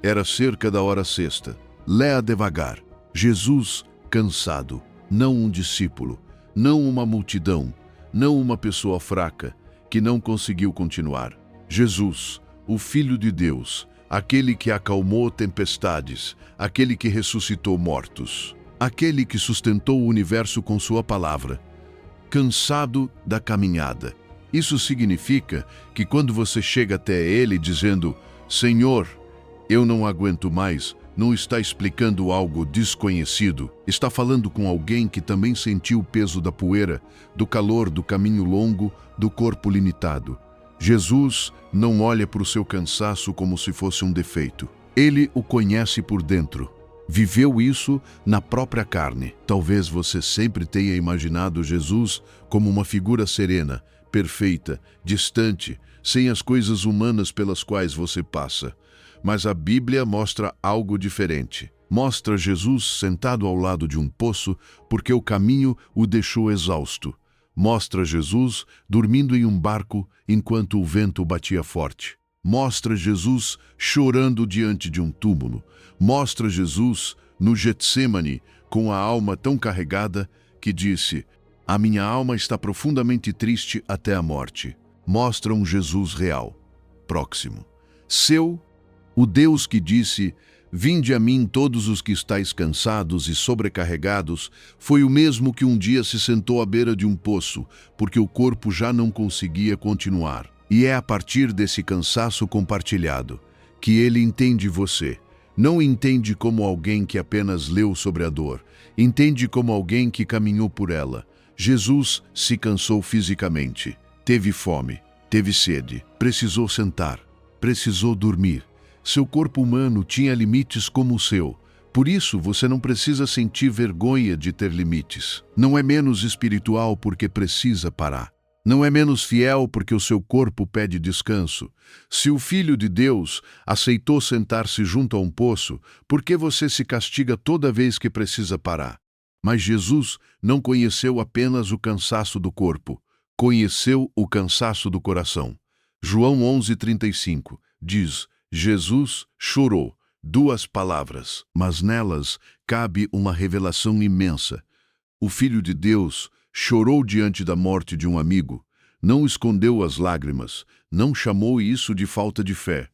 Era cerca da hora sexta. Leia devagar. Jesus, cansado, não um discípulo, não uma multidão, não uma pessoa fraca que não conseguiu continuar. Jesus, o Filho de Deus, aquele que acalmou tempestades, aquele que ressuscitou mortos, aquele que sustentou o universo com sua palavra. Cansado da caminhada. Isso significa que quando você chega até ele dizendo: Senhor, eu não aguento mais, não está explicando algo desconhecido, está falando com alguém que também sentiu o peso da poeira, do calor do caminho longo, do corpo limitado. Jesus não olha para o seu cansaço como se fosse um defeito. Ele o conhece por dentro. Viveu isso na própria carne. Talvez você sempre tenha imaginado Jesus como uma figura serena, perfeita, distante, sem as coisas humanas pelas quais você passa. Mas a Bíblia mostra algo diferente. Mostra Jesus sentado ao lado de um poço porque o caminho o deixou exausto. Mostra Jesus dormindo em um barco enquanto o vento batia forte. Mostra Jesus chorando diante de um túmulo. Mostra Jesus no Getsêmani com a alma tão carregada que disse: a minha alma está profundamente triste até a morte. Mostra um Jesus real, próximo. O Deus que disse: vinde a mim todos os que estáis cansados e sobrecarregados, foi o mesmo que um dia se sentou à beira de um poço, porque o corpo já não conseguia continuar. E é a partir desse cansaço compartilhado que ele entende você. Não entende como alguém que apenas leu sobre a dor, entende como alguém que caminhou por ela. Jesus se cansou fisicamente, teve fome, teve sede, precisou sentar, precisou dormir. Seu corpo humano tinha limites como o seu. Por isso, você não precisa sentir vergonha de ter limites. Não é menos espiritual porque precisa parar. Não é menos fiel porque o seu corpo pede descanso. Se o Filho de Deus aceitou sentar-se junto a um poço, por que você se castiga toda vez que precisa parar? Mas Jesus não conheceu apenas o cansaço do corpo, conheceu o cansaço do coração. João 11:35 diz: Jesus chorou. Duas palavras, mas nelas cabe uma revelação imensa. O Filho de Deus chorou diante da morte de um amigo. Não escondeu as lágrimas, não chamou isso de falta de fé.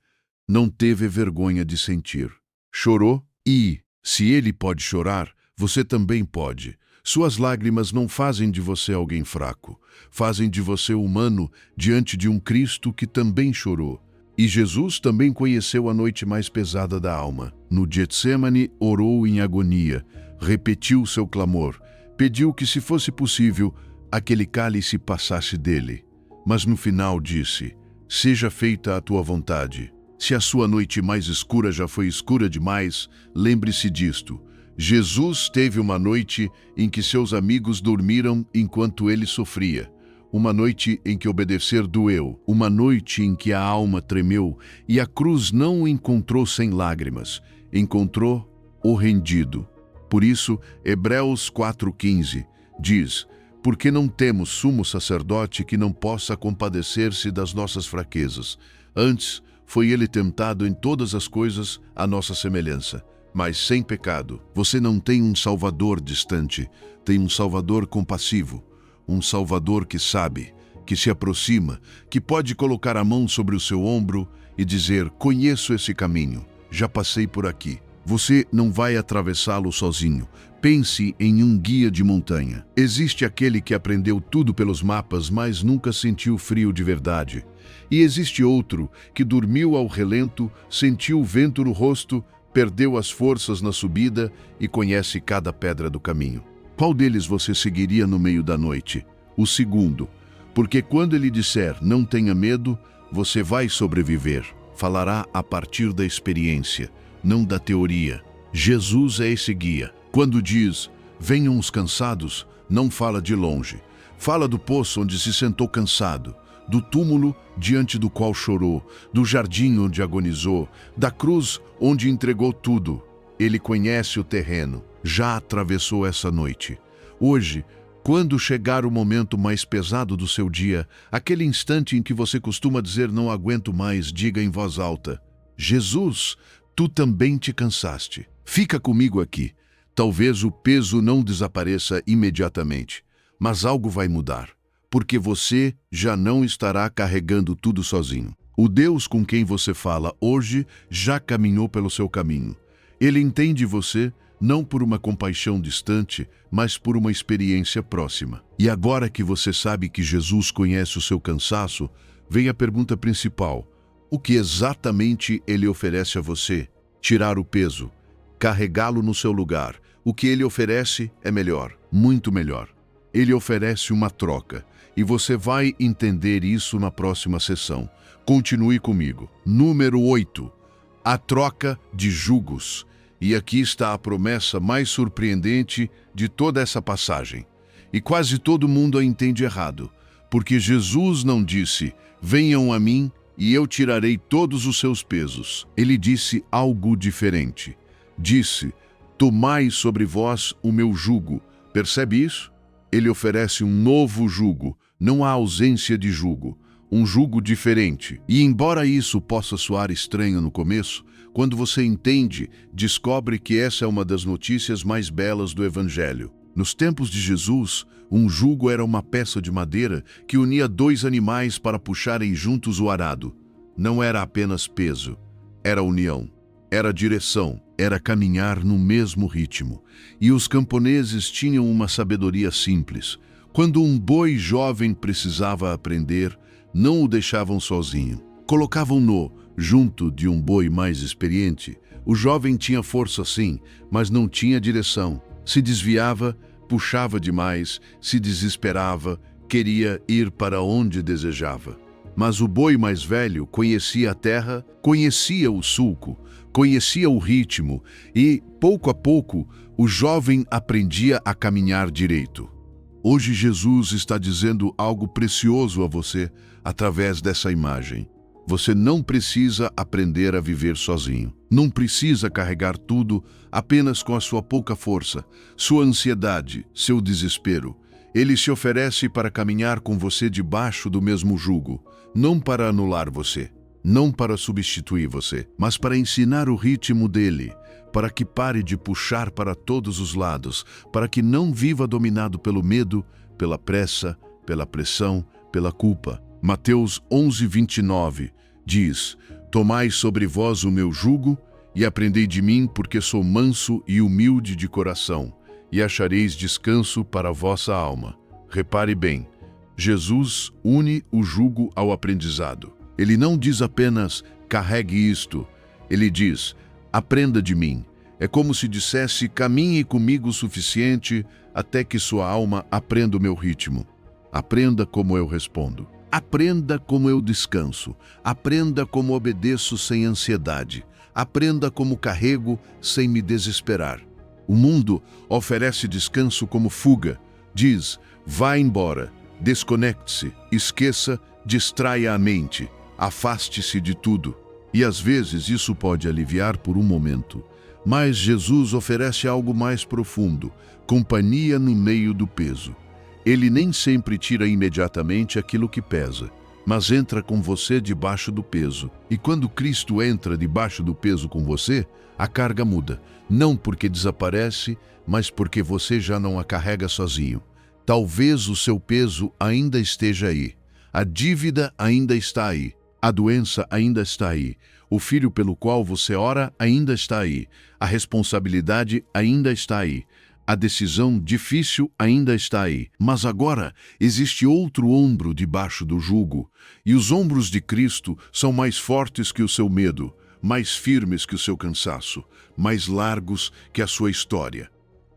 Não teve vergonha de sentir. Chorou e, se ele pode chorar, você também pode. Suas lágrimas não fazem de você alguém fraco, fazem de você humano diante de um Cristo que também chorou. E Jesus também conheceu a noite mais pesada da alma. No Getsêmani, orou em agonia, repetiu seu clamor, pediu que, se fosse possível, aquele cálice passasse dele. Mas no final disse: seja feita a tua vontade. Se a sua noite mais escura já foi escura demais, lembre-se disto. Jesus teve uma noite em que seus amigos dormiram enquanto ele sofria. Uma noite em que obedecer doeu. Uma noite em que a alma tremeu e a cruz não o encontrou sem lágrimas. Encontrou o rendido. Por isso, Hebreus 4:15 diz: porque não temos sumo sacerdote que não possa compadecer-se das nossas fraquezas. Antes, foi ele tentado em todas as coisas à nossa semelhança, mas sem pecado. Você não tem um Salvador distante, tem um Salvador compassivo, um Salvador que sabe, que se aproxima, que pode colocar a mão sobre o seu ombro e dizer: conheço esse caminho, já passei por aqui. Você não vai atravessá-lo sozinho. Pense em um guia de montanha. Existe aquele que aprendeu tudo pelos mapas, mas nunca sentiu frio de verdade. E existe outro que dormiu ao relento, sentiu o vento no rosto, perdeu as forças na subida e conhece cada pedra do caminho. Qual deles você seguiria no meio da noite? O segundo, porque quando ele disser não tenha medo, você vai sobreviver. Falará a partir da experiência, não da teoria. Jesus é esse guia. Quando diz, venham os cansados, não fala de longe. Fala do poço onde se sentou cansado, do túmulo diante do qual chorou, do jardim onde agonizou, da cruz onde entregou tudo. Ele conhece o terreno, já atravessou essa noite. Hoje, quando chegar o momento mais pesado do seu dia, aquele instante em que você costuma dizer não aguento mais, diga em voz alta: Jesus, tu também te cansaste. Fica comigo aqui. Talvez o peso não desapareça imediatamente, mas algo vai mudar, porque você já não estará carregando tudo sozinho. O Deus com quem você fala hoje já caminhou pelo seu caminho. Ele entende você não por uma compaixão distante, mas por uma experiência próxima. E agora que você sabe que Jesus conhece o seu cansaço, vem a pergunta principal: o que exatamente ele oferece a você? Tirar o peso, carregá-lo no seu lugar. O que ele oferece é melhor, muito melhor. Ele oferece uma troca, e você vai entender isso na próxima sessão. Continue comigo. Número 8. A troca de jugos. E aqui está a promessa mais surpreendente de toda essa passagem. E quase todo mundo a entende errado, porque Jesus não disse: venham a mim e eu tirarei todos os seus pesos. Ele disse algo diferente. Disse: tomai sobre vós o meu jugo. Percebe isso? Ele oferece um novo jugo, não há ausência de jugo. Um jugo diferente. E embora isso possa soar estranho no começo, quando você entende, descobre que essa é uma das notícias mais belas do Evangelho. Nos tempos de Jesus, um jugo era uma peça de madeira que unia dois animais para puxarem juntos o arado. Não era apenas peso, era união, era direção, era caminhar no mesmo ritmo. E os camponeses tinham uma sabedoria simples. Quando um boi jovem precisava aprender, não o deixavam sozinho. Colocavam-no junto de um boi mais experiente. O jovem tinha força sim, mas não tinha direção. Se desviava, puxava demais, se desesperava, queria ir para onde desejava. Mas o boi mais velho conhecia a terra, conhecia o sulco, conhecia o ritmo e, pouco a pouco, o jovem aprendia a caminhar direito. Hoje Jesus está dizendo algo precioso a você através dessa imagem. Você não precisa aprender a viver sozinho. Não precisa carregar tudo apenas com a sua pouca força, sua ansiedade, seu desespero. Ele se oferece para caminhar com você debaixo do mesmo jugo, não para anular você, não para substituir você, mas para ensinar o ritmo dele, para que pare de puxar para todos os lados, para que não viva dominado pelo medo, pela pressa, pela pressão, pela culpa. Mateus 11:29 diz: Tomai sobre vós o meu jugo e aprendei de mim, porque sou manso e humilde de coração, e achareis descanso para a vossa alma. Repare bem, Jesus une o jugo ao aprendizado. Ele não diz apenas, carregue isto. Ele diz, aprenda de mim. É como se dissesse, caminhe comigo o suficiente até que sua alma aprenda o meu ritmo. Aprenda como eu respondo. Aprenda como eu descanso. Aprenda como obedeço sem ansiedade. Aprenda como carrego sem me desesperar. O mundo oferece descanso como fuga. Diz, vá embora, desconecte-se, esqueça, distraia a mente, afaste-se de tudo. E às vezes isso pode aliviar por um momento. Mas Jesus oferece algo mais profundo, companhia no meio do peso. Ele nem sempre tira imediatamente aquilo que pesa, mas entra com você debaixo do peso. E quando Cristo entra debaixo do peso com você, a carga muda. Não porque desaparece, mas porque você já não a carrega sozinho. Talvez o seu peso ainda esteja aí. A dívida ainda está aí. A doença ainda está aí. O filho pelo qual você ora ainda está aí. A responsabilidade ainda está aí. A decisão difícil ainda está aí. Mas agora existe outro ombro debaixo do jugo. E os ombros de Cristo são mais fortes que o seu medo, mais firmes que o seu cansaço, mais largos que a sua história.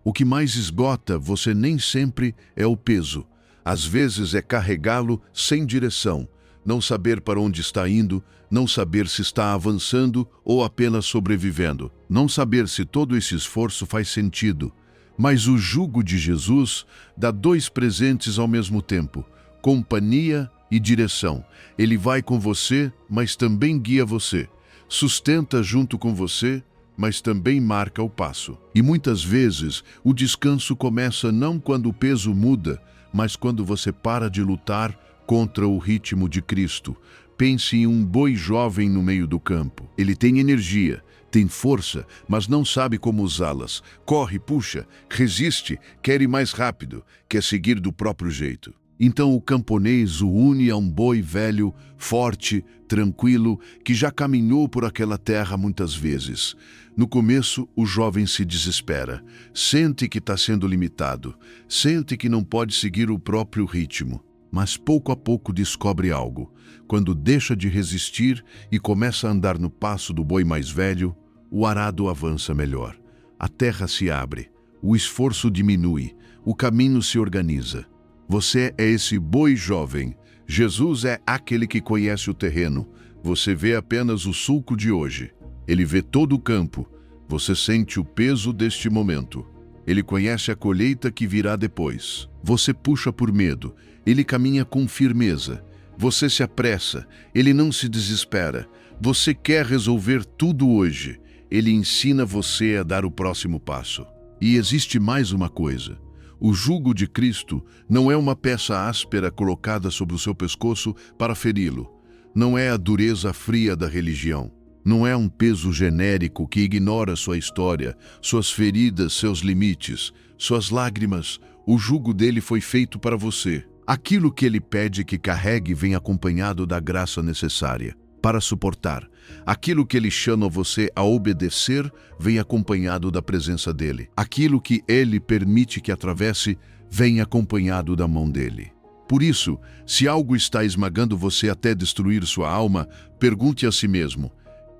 O que mais esgota você nem sempre é o peso. Às vezes é carregá-lo sem direção, não saber para onde está indo, não saber se está avançando ou apenas sobrevivendo, não saber se todo esse esforço faz sentido. Mas o jugo de Jesus dá dois presentes ao mesmo tempo, companhia e direção. Ele vai com você, mas também guia você. Sustenta junto com você, mas também marca o passo. E muitas vezes o descanso começa não quando o peso muda, mas quando você para de lutar contra o ritmo de Cristo. Pense em um boi jovem no meio do campo. Ele tem energia, tem força, mas não sabe como usá-las. Corre, puxa, resiste, quer ir mais rápido, quer seguir do próprio jeito. Então o camponês o une a um boi velho, forte, tranquilo, que já caminhou por aquela terra muitas vezes. No começo, o jovem se desespera. Sente que está sendo limitado. Sente que não pode seguir o próprio ritmo. Mas pouco a pouco descobre algo. Quando deixa de resistir e começa a andar no passo do boi mais velho, o arado avança melhor. A terra se abre, o esforço diminui, o caminho se organiza. Você é esse boi jovem. Jesus é aquele que conhece o terreno. Você vê apenas o sulco de hoje. Ele vê todo o campo. Você sente o peso deste momento. Ele conhece a colheita que virá depois. Você puxa por medo. Ele caminha com firmeza. Você se apressa. Ele não se desespera. Você quer resolver tudo hoje. Ele ensina você a dar o próximo passo. E existe mais uma coisa. O jugo de Cristo não é uma peça áspera colocada sobre o seu pescoço para feri-lo. Não é a dureza fria da religião. Não é um peso genérico que ignora sua história, suas feridas, seus limites, suas lágrimas. O jugo dele foi feito para você. Aquilo que ele pede que carregue vem acompanhado da graça necessária para suportar. Aquilo que ele chama você a obedecer vem acompanhado da presença dele. Aquilo que ele permite que atravesse vem acompanhado da mão dele. Por isso, se algo está esmagando você até destruir sua alma, pergunte a si mesmo: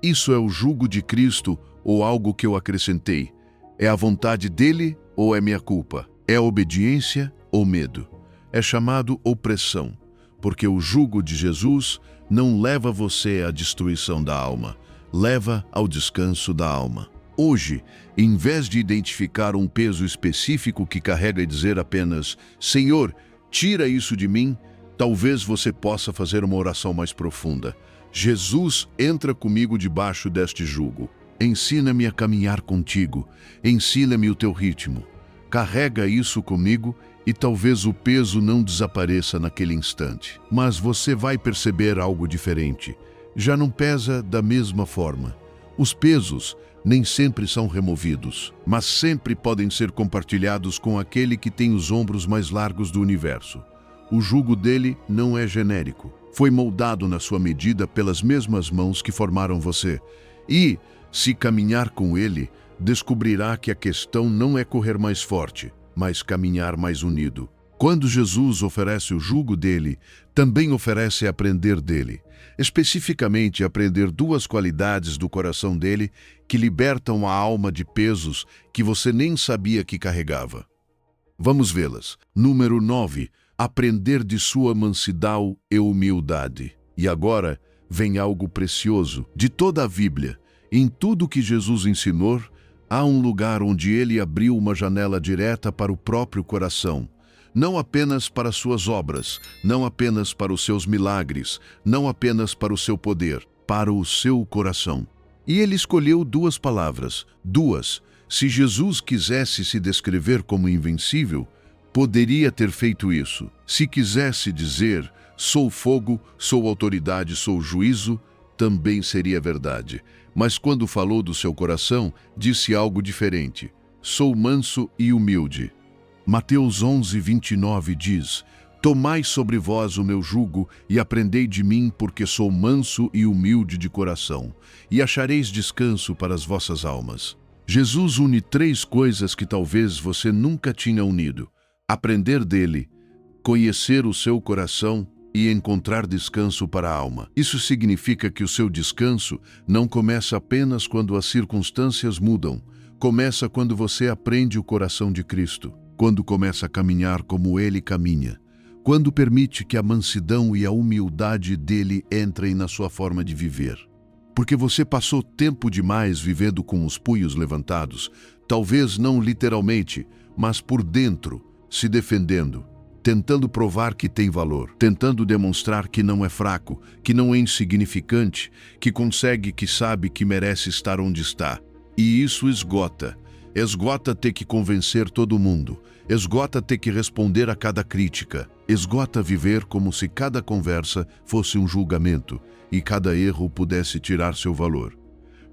isso é o jugo de Cristo ou algo que eu acrescentei? É a vontade dele ou é minha culpa? É obediência ou medo? É chamado opressão, porque o jugo de Jesus não leva você à destruição da alma, leva ao descanso da alma. Hoje, em vez de identificar um peso específico que carrega e dizer apenas, Senhor, tira isso de mim, talvez você possa fazer uma oração mais profunda. Jesus, entra comigo debaixo deste jugo. Ensina-me a caminhar contigo. Ensina-me o teu ritmo. Carrega isso comigo E talvez o peso não desapareça naquele instante, mas você vai perceber algo diferente. Já não pesa da mesma forma. Os pesos nem sempre são removidos, mas sempre podem ser compartilhados com aquele que tem os ombros mais largos do universo. O jugo dele não é genérico. Foi moldado na sua medida pelas mesmas mãos que formaram você. E, se caminhar com ele, descobrirá que a questão não é correr mais forte, mas caminhar mais unido. Quando Jesus oferece o jugo dele, também oferece aprender dele. Especificamente, aprender duas qualidades do coração dele que libertam a alma de pesos que você nem sabia que carregava. Vamos vê-las. Número 9. Aprender de sua mansidão e humildade. E agora vem algo precioso. De toda a Bíblia, em tudo que Jesus ensinou, há um lugar onde ele abriu uma janela direta para o próprio coração. Não apenas para suas obras, não apenas para os seus milagres, não apenas para o seu poder, para o seu coração. E ele escolheu duas palavras, duas. Se Jesus quisesse se descrever como invencível, poderia ter feito isso. Se quisesse dizer, sou fogo, sou autoridade, sou juízo, também seria verdade. Mas quando falou do seu coração, disse algo diferente. Sou manso e humilde. Mateus 11:29 diz, tomai sobre vós o meu jugo e aprendei de mim, porque sou manso e humilde de coração, e achareis descanso para as vossas almas. Jesus une três coisas que talvez você nunca tinha unido. Aprender dele, conhecer o seu coração e encontrar descanso para a alma. Isso significa que o seu descanso não começa apenas quando as circunstâncias mudam. Começa quando você aprende o coração de Cristo, quando começa a caminhar como ele caminha, quando permite que a mansidão e a humildade dele entrem na sua forma de viver. Porque você passou tempo demais vivendo com os punhos levantados, talvez não literalmente, mas por dentro, se defendendo, tentando provar que tem valor, tentando demonstrar que não é fraco, que não é insignificante, que consegue, que sabe que merece estar onde está. E isso esgota. Esgota ter que convencer todo mundo. Esgota ter que responder a cada crítica. Esgota viver como se cada conversa fosse um julgamento e cada erro pudesse tirar seu valor.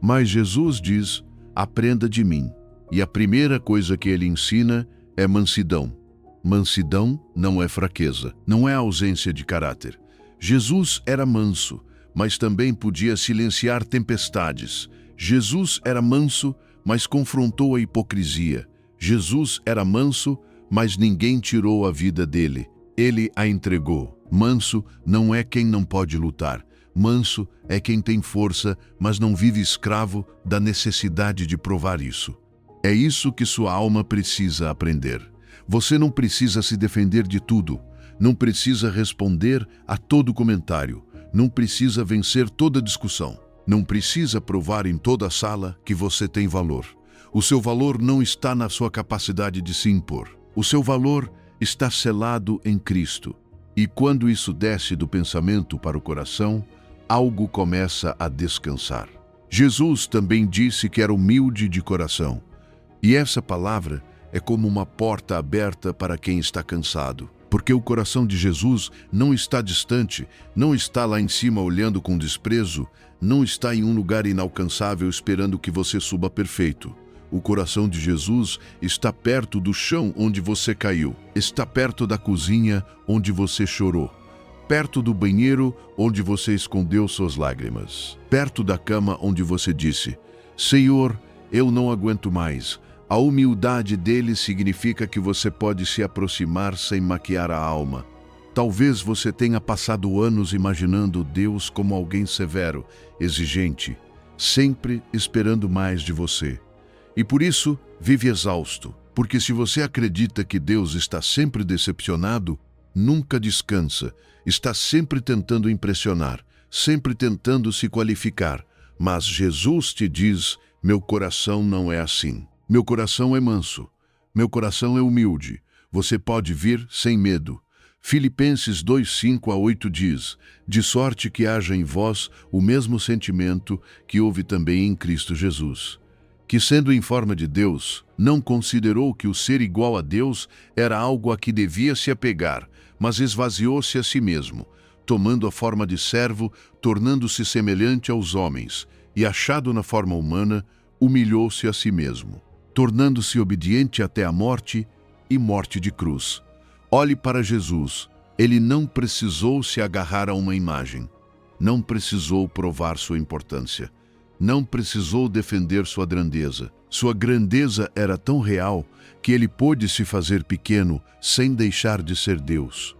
Mas Jesus diz, aprenda de mim. E a primeira coisa que ele ensina é mansidão. Mansidão não é fraqueza, não é ausência de caráter. Jesus era manso, mas também podia silenciar tempestades. Jesus era manso, mas confrontou a hipocrisia. Jesus era manso, mas ninguém tirou a vida dele. Ele a entregou. Manso não é quem não pode lutar. Manso é quem tem força, mas não vive escravo da necessidade de provar isso. É isso que sua alma precisa aprender. Você não precisa se defender de tudo, não precisa responder a todo comentário, não precisa vencer toda discussão, não precisa provar em toda a sala que você tem valor. O seu valor não está na sua capacidade de se impor. O seu valor está selado em Cristo. E quando isso desce do pensamento para o coração, algo começa a descansar. Jesus também disse que era humilde de coração. E essa palavra é como uma porta aberta para quem está cansado. Porque o coração de Jesus não está distante, não está lá em cima olhando com desprezo, não está em um lugar inalcançável esperando que você suba perfeito. O coração de Jesus está perto do chão onde você caiu, está perto da cozinha onde você chorou, perto do banheiro onde você escondeu suas lágrimas, perto da cama onde você disse, Senhor, eu não aguento mais. A humildade dele significa que você pode se aproximar sem maquiar a alma. Talvez você tenha passado anos imaginando Deus como alguém severo, exigente, sempre esperando mais de você. E por isso, vive exausto, porque se você acredita que Deus está sempre decepcionado, nunca descansa, está sempre tentando impressionar, sempre tentando se qualificar. Mas Jesus te diz, meu coração não é assim. Meu coração é manso, meu coração é humilde, você pode vir sem medo. Filipenses 2:5-8 diz, de sorte que haja em vós o mesmo sentimento que houve também em Cristo Jesus. que, sendo em forma de Deus, não considerou que o ser igual a Deus era algo a que devia se apegar, mas esvaziou-se a si mesmo, tomando a forma de servo, tornando-se semelhante aos homens, e achado na forma humana, humilhou-se a si mesmo, tornando-se obediente até a morte e morte de cruz. Olhe para Jesus. Ele não precisou se agarrar a uma imagem, não precisou provar sua importância, não precisou defender sua grandeza. Sua grandeza era tão real que ele pôde se fazer pequeno sem deixar de ser Deus.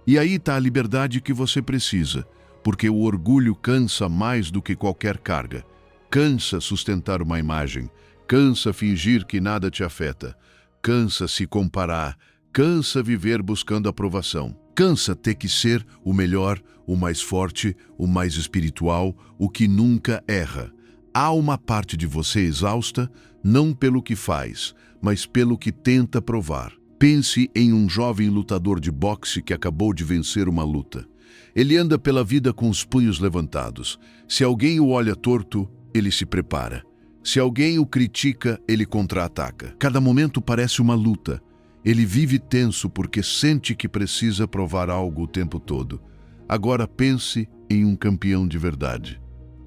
E aí está a liberdade que você precisa, porque o orgulho cansa mais do que qualquer carga. Cansa sustentar uma imagem, cansa fingir que nada te afeta, cansa se comparar, cansa viver buscando aprovação. Cansa ter que ser o melhor, o mais forte, o mais espiritual, o que nunca erra. Há uma parte de você exausta, não pelo que faz, mas pelo que tenta provar. Pense em um jovem lutador de boxe que acabou de vencer uma luta. Ele anda pela vida com os punhos levantados. Se alguém o olha torto, ele se prepara. Se alguém o critica, ele contra-ataca. Cada momento parece uma luta. Ele vive tenso porque sente que precisa provar algo o tempo todo. Agora pense em um campeão de verdade.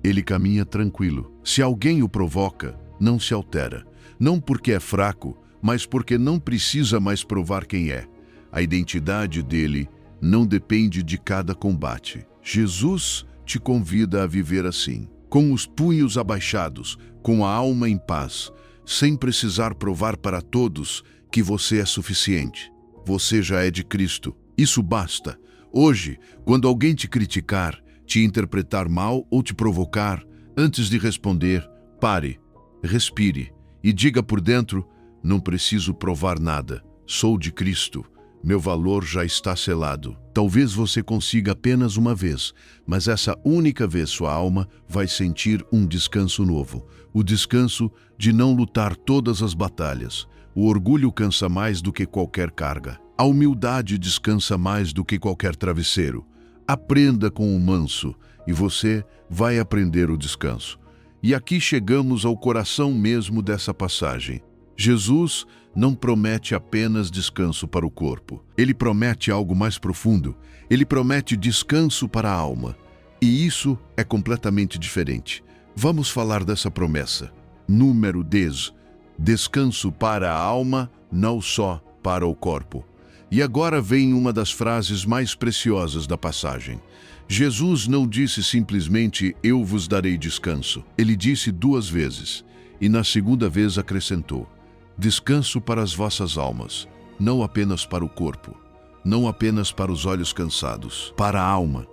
Ele caminha tranquilo. Se alguém o provoca, não se altera. Não porque é fraco, mas porque não precisa mais provar quem é. A identidade dele não depende de cada combate. Jesus te convida a viver assim, com os punhos abaixados, com a alma em paz, sem precisar provar para todos que você é suficiente. Você já é de Cristo. Isso basta. Hoje, quando alguém te criticar, te interpretar mal ou te provocar, antes de responder, pare, respire e diga por dentro: não preciso provar nada. Sou de Cristo. Meu valor já está selado. Talvez você consiga apenas uma vez, mas essa única vez sua alma vai sentir um descanso novo. O descanso de não lutar todas as batalhas. O orgulho cansa mais do que qualquer carga. A humildade descansa mais do que qualquer travesseiro. Aprenda com o manso e você vai aprender o descanso. E aqui chegamos ao coração mesmo dessa passagem. Jesus não promete apenas descanso para o corpo. Ele promete algo mais profundo. Ele promete descanso para a alma. E isso é completamente diferente. Vamos falar dessa promessa. Número 10. Descanso para a alma, não só para o corpo. E agora vem uma das frases mais preciosas da passagem. Jesus não disse simplesmente: eu vos darei descanso. Ele disse 2 vezes. E na segunda vez acrescentou: descanso para as vossas almas, não apenas para o corpo, não apenas para os olhos cansados, para a alma.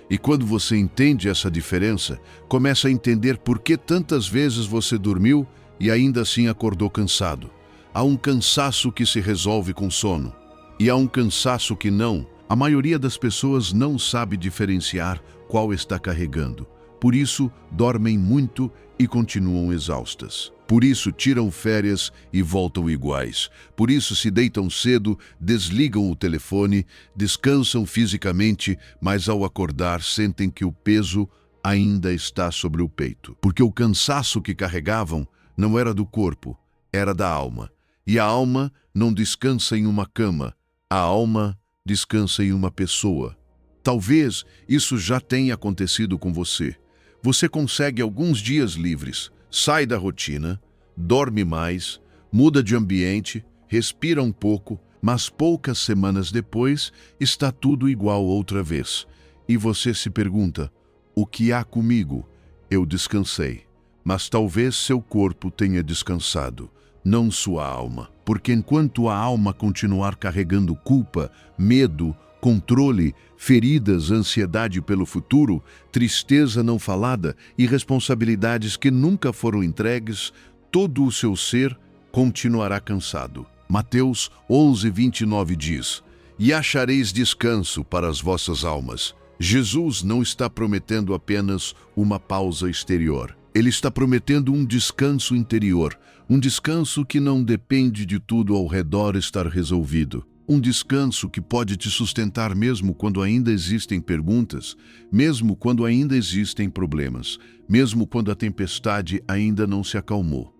E quando você entende essa diferença, começa a entender por que tantas vezes você dormiu e ainda assim acordou cansado. Há um cansaço que se resolve com sono, e há um cansaço que não. A maioria das pessoas não sabe diferenciar qual está carregando. Por isso, dormem muito e continuam exaustas. Por isso, tiram férias e voltam iguais. Por isso, se deitam cedo, desligam o telefone, descansam fisicamente, mas ao acordar sentem que o peso ainda está sobre o peito. Porque o cansaço que carregavam não era do corpo, era da alma. E a alma não descansa em uma cama, a alma descansa em uma pessoa. Talvez isso já tenha acontecido com você. Você consegue alguns dias livres, sai da rotina, dorme mais, muda de ambiente, respira um pouco, mas poucas semanas depois está tudo igual outra vez. E você se pergunta: o que há comigo? Eu descansei. Mas talvez seu corpo tenha descansado, não sua alma. Porque enquanto a alma continuar carregando culpa, medo, controle, feridas, ansiedade pelo futuro, tristeza não falada e responsabilidades que nunca foram entregues, todo o seu ser continuará cansado. Mateus 11:29 diz: e achareis descanso para as vossas almas. Jesus não está prometendo apenas uma pausa exterior. Ele está prometendo um descanso interior, um descanso que não depende de tudo ao redor estar resolvido. Um descanso que pode te sustentar mesmo quando ainda existem perguntas, mesmo quando ainda existem problemas, mesmo quando a tempestade ainda não se acalmou.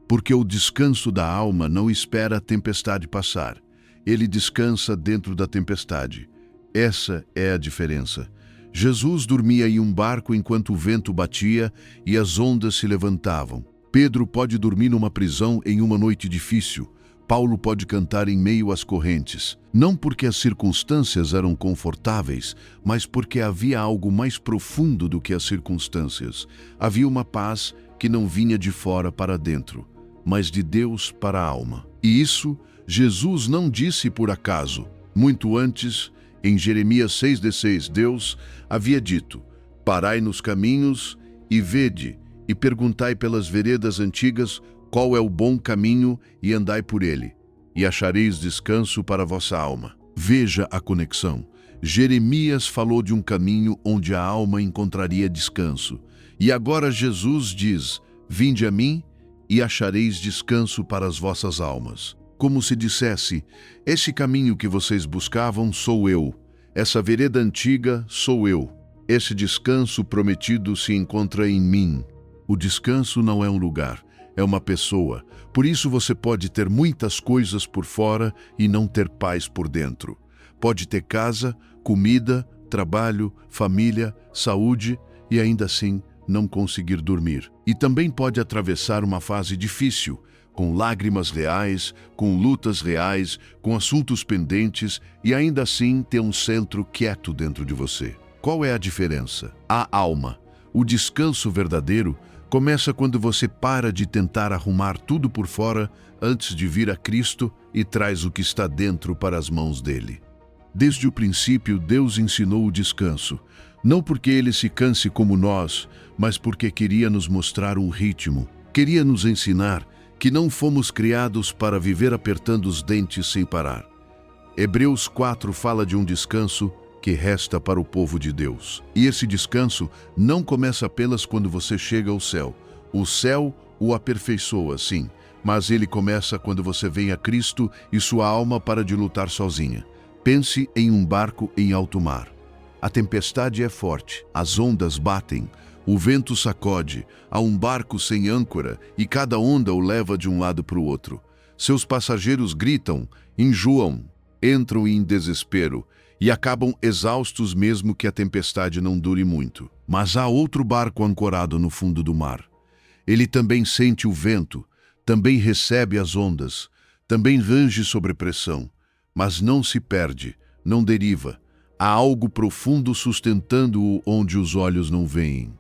Porque o descanso da alma não espera a tempestade passar. Ele descansa dentro da tempestade. Essa é a diferença. Jesus dormia em um barco enquanto o vento batia e as ondas se levantavam. Pedro pode dormir numa prisão em uma noite difícil. Paulo pode cantar em meio às correntes. Não porque as circunstâncias eram confortáveis, mas porque havia algo mais profundo do que as circunstâncias. Havia uma paz que não vinha de fora para dentro, mas de Deus para a alma. E isso Jesus não disse por acaso. Muito antes, em Jeremias 6,6, Deus havia dito: parai nos caminhos e vede, e perguntai pelas veredas antigas qual é o bom caminho e andai por ele, e achareis descanso para a vossa alma. Veja a conexão. Jeremias falou de um caminho onde a alma encontraria descanso. E agora Jesus diz: vinde a mim e achareis descanso para as vossas almas. Como se dissesse: esse caminho que vocês buscavam sou eu. Essa vereda antiga sou eu. Esse descanso prometido se encontra em mim. O descanso não é um lugar, é uma pessoa. Por isso você pode ter muitas coisas por fora e não ter paz por dentro. Pode ter casa, comida, trabalho, família, saúde e ainda assim não conseguir dormir. E também pode atravessar uma fase difícil, com lágrimas reais, com lutas reais, com assuntos pendentes e ainda assim ter um centro quieto dentro de você. Qual é a diferença? A alma. O descanso verdadeiro começa quando você para de tentar arrumar tudo por fora antes de vir a Cristo e traz o que está dentro para as mãos dele. Desde o princípio, Deus ensinou o descanso, não porque ele se canse como nós, mas porque queria nos mostrar um ritmo, queria nos ensinar que não fomos criados para viver apertando os dentes sem parar. Hebreus 4 fala de um descanso que resta para o povo de Deus. E esse descanso não começa apenas quando você chega ao céu. O céu o aperfeiçoa, sim, mas ele começa quando você vem a Cristo e sua alma para de lutar sozinha. Pense em um barco em alto mar. A tempestade é forte, as ondas batem, o vento sacode, há um barco sem âncora e cada onda o leva de um lado para o outro. Seus passageiros gritam, enjoam, entram em desespero e acabam exaustos mesmo que a tempestade não dure muito. Mas há outro barco ancorado no fundo do mar. Ele também sente o vento, também recebe as ondas, também range sob pressão, mas não se perde, não deriva. Há algo profundo sustentando-o onde os olhos não veem.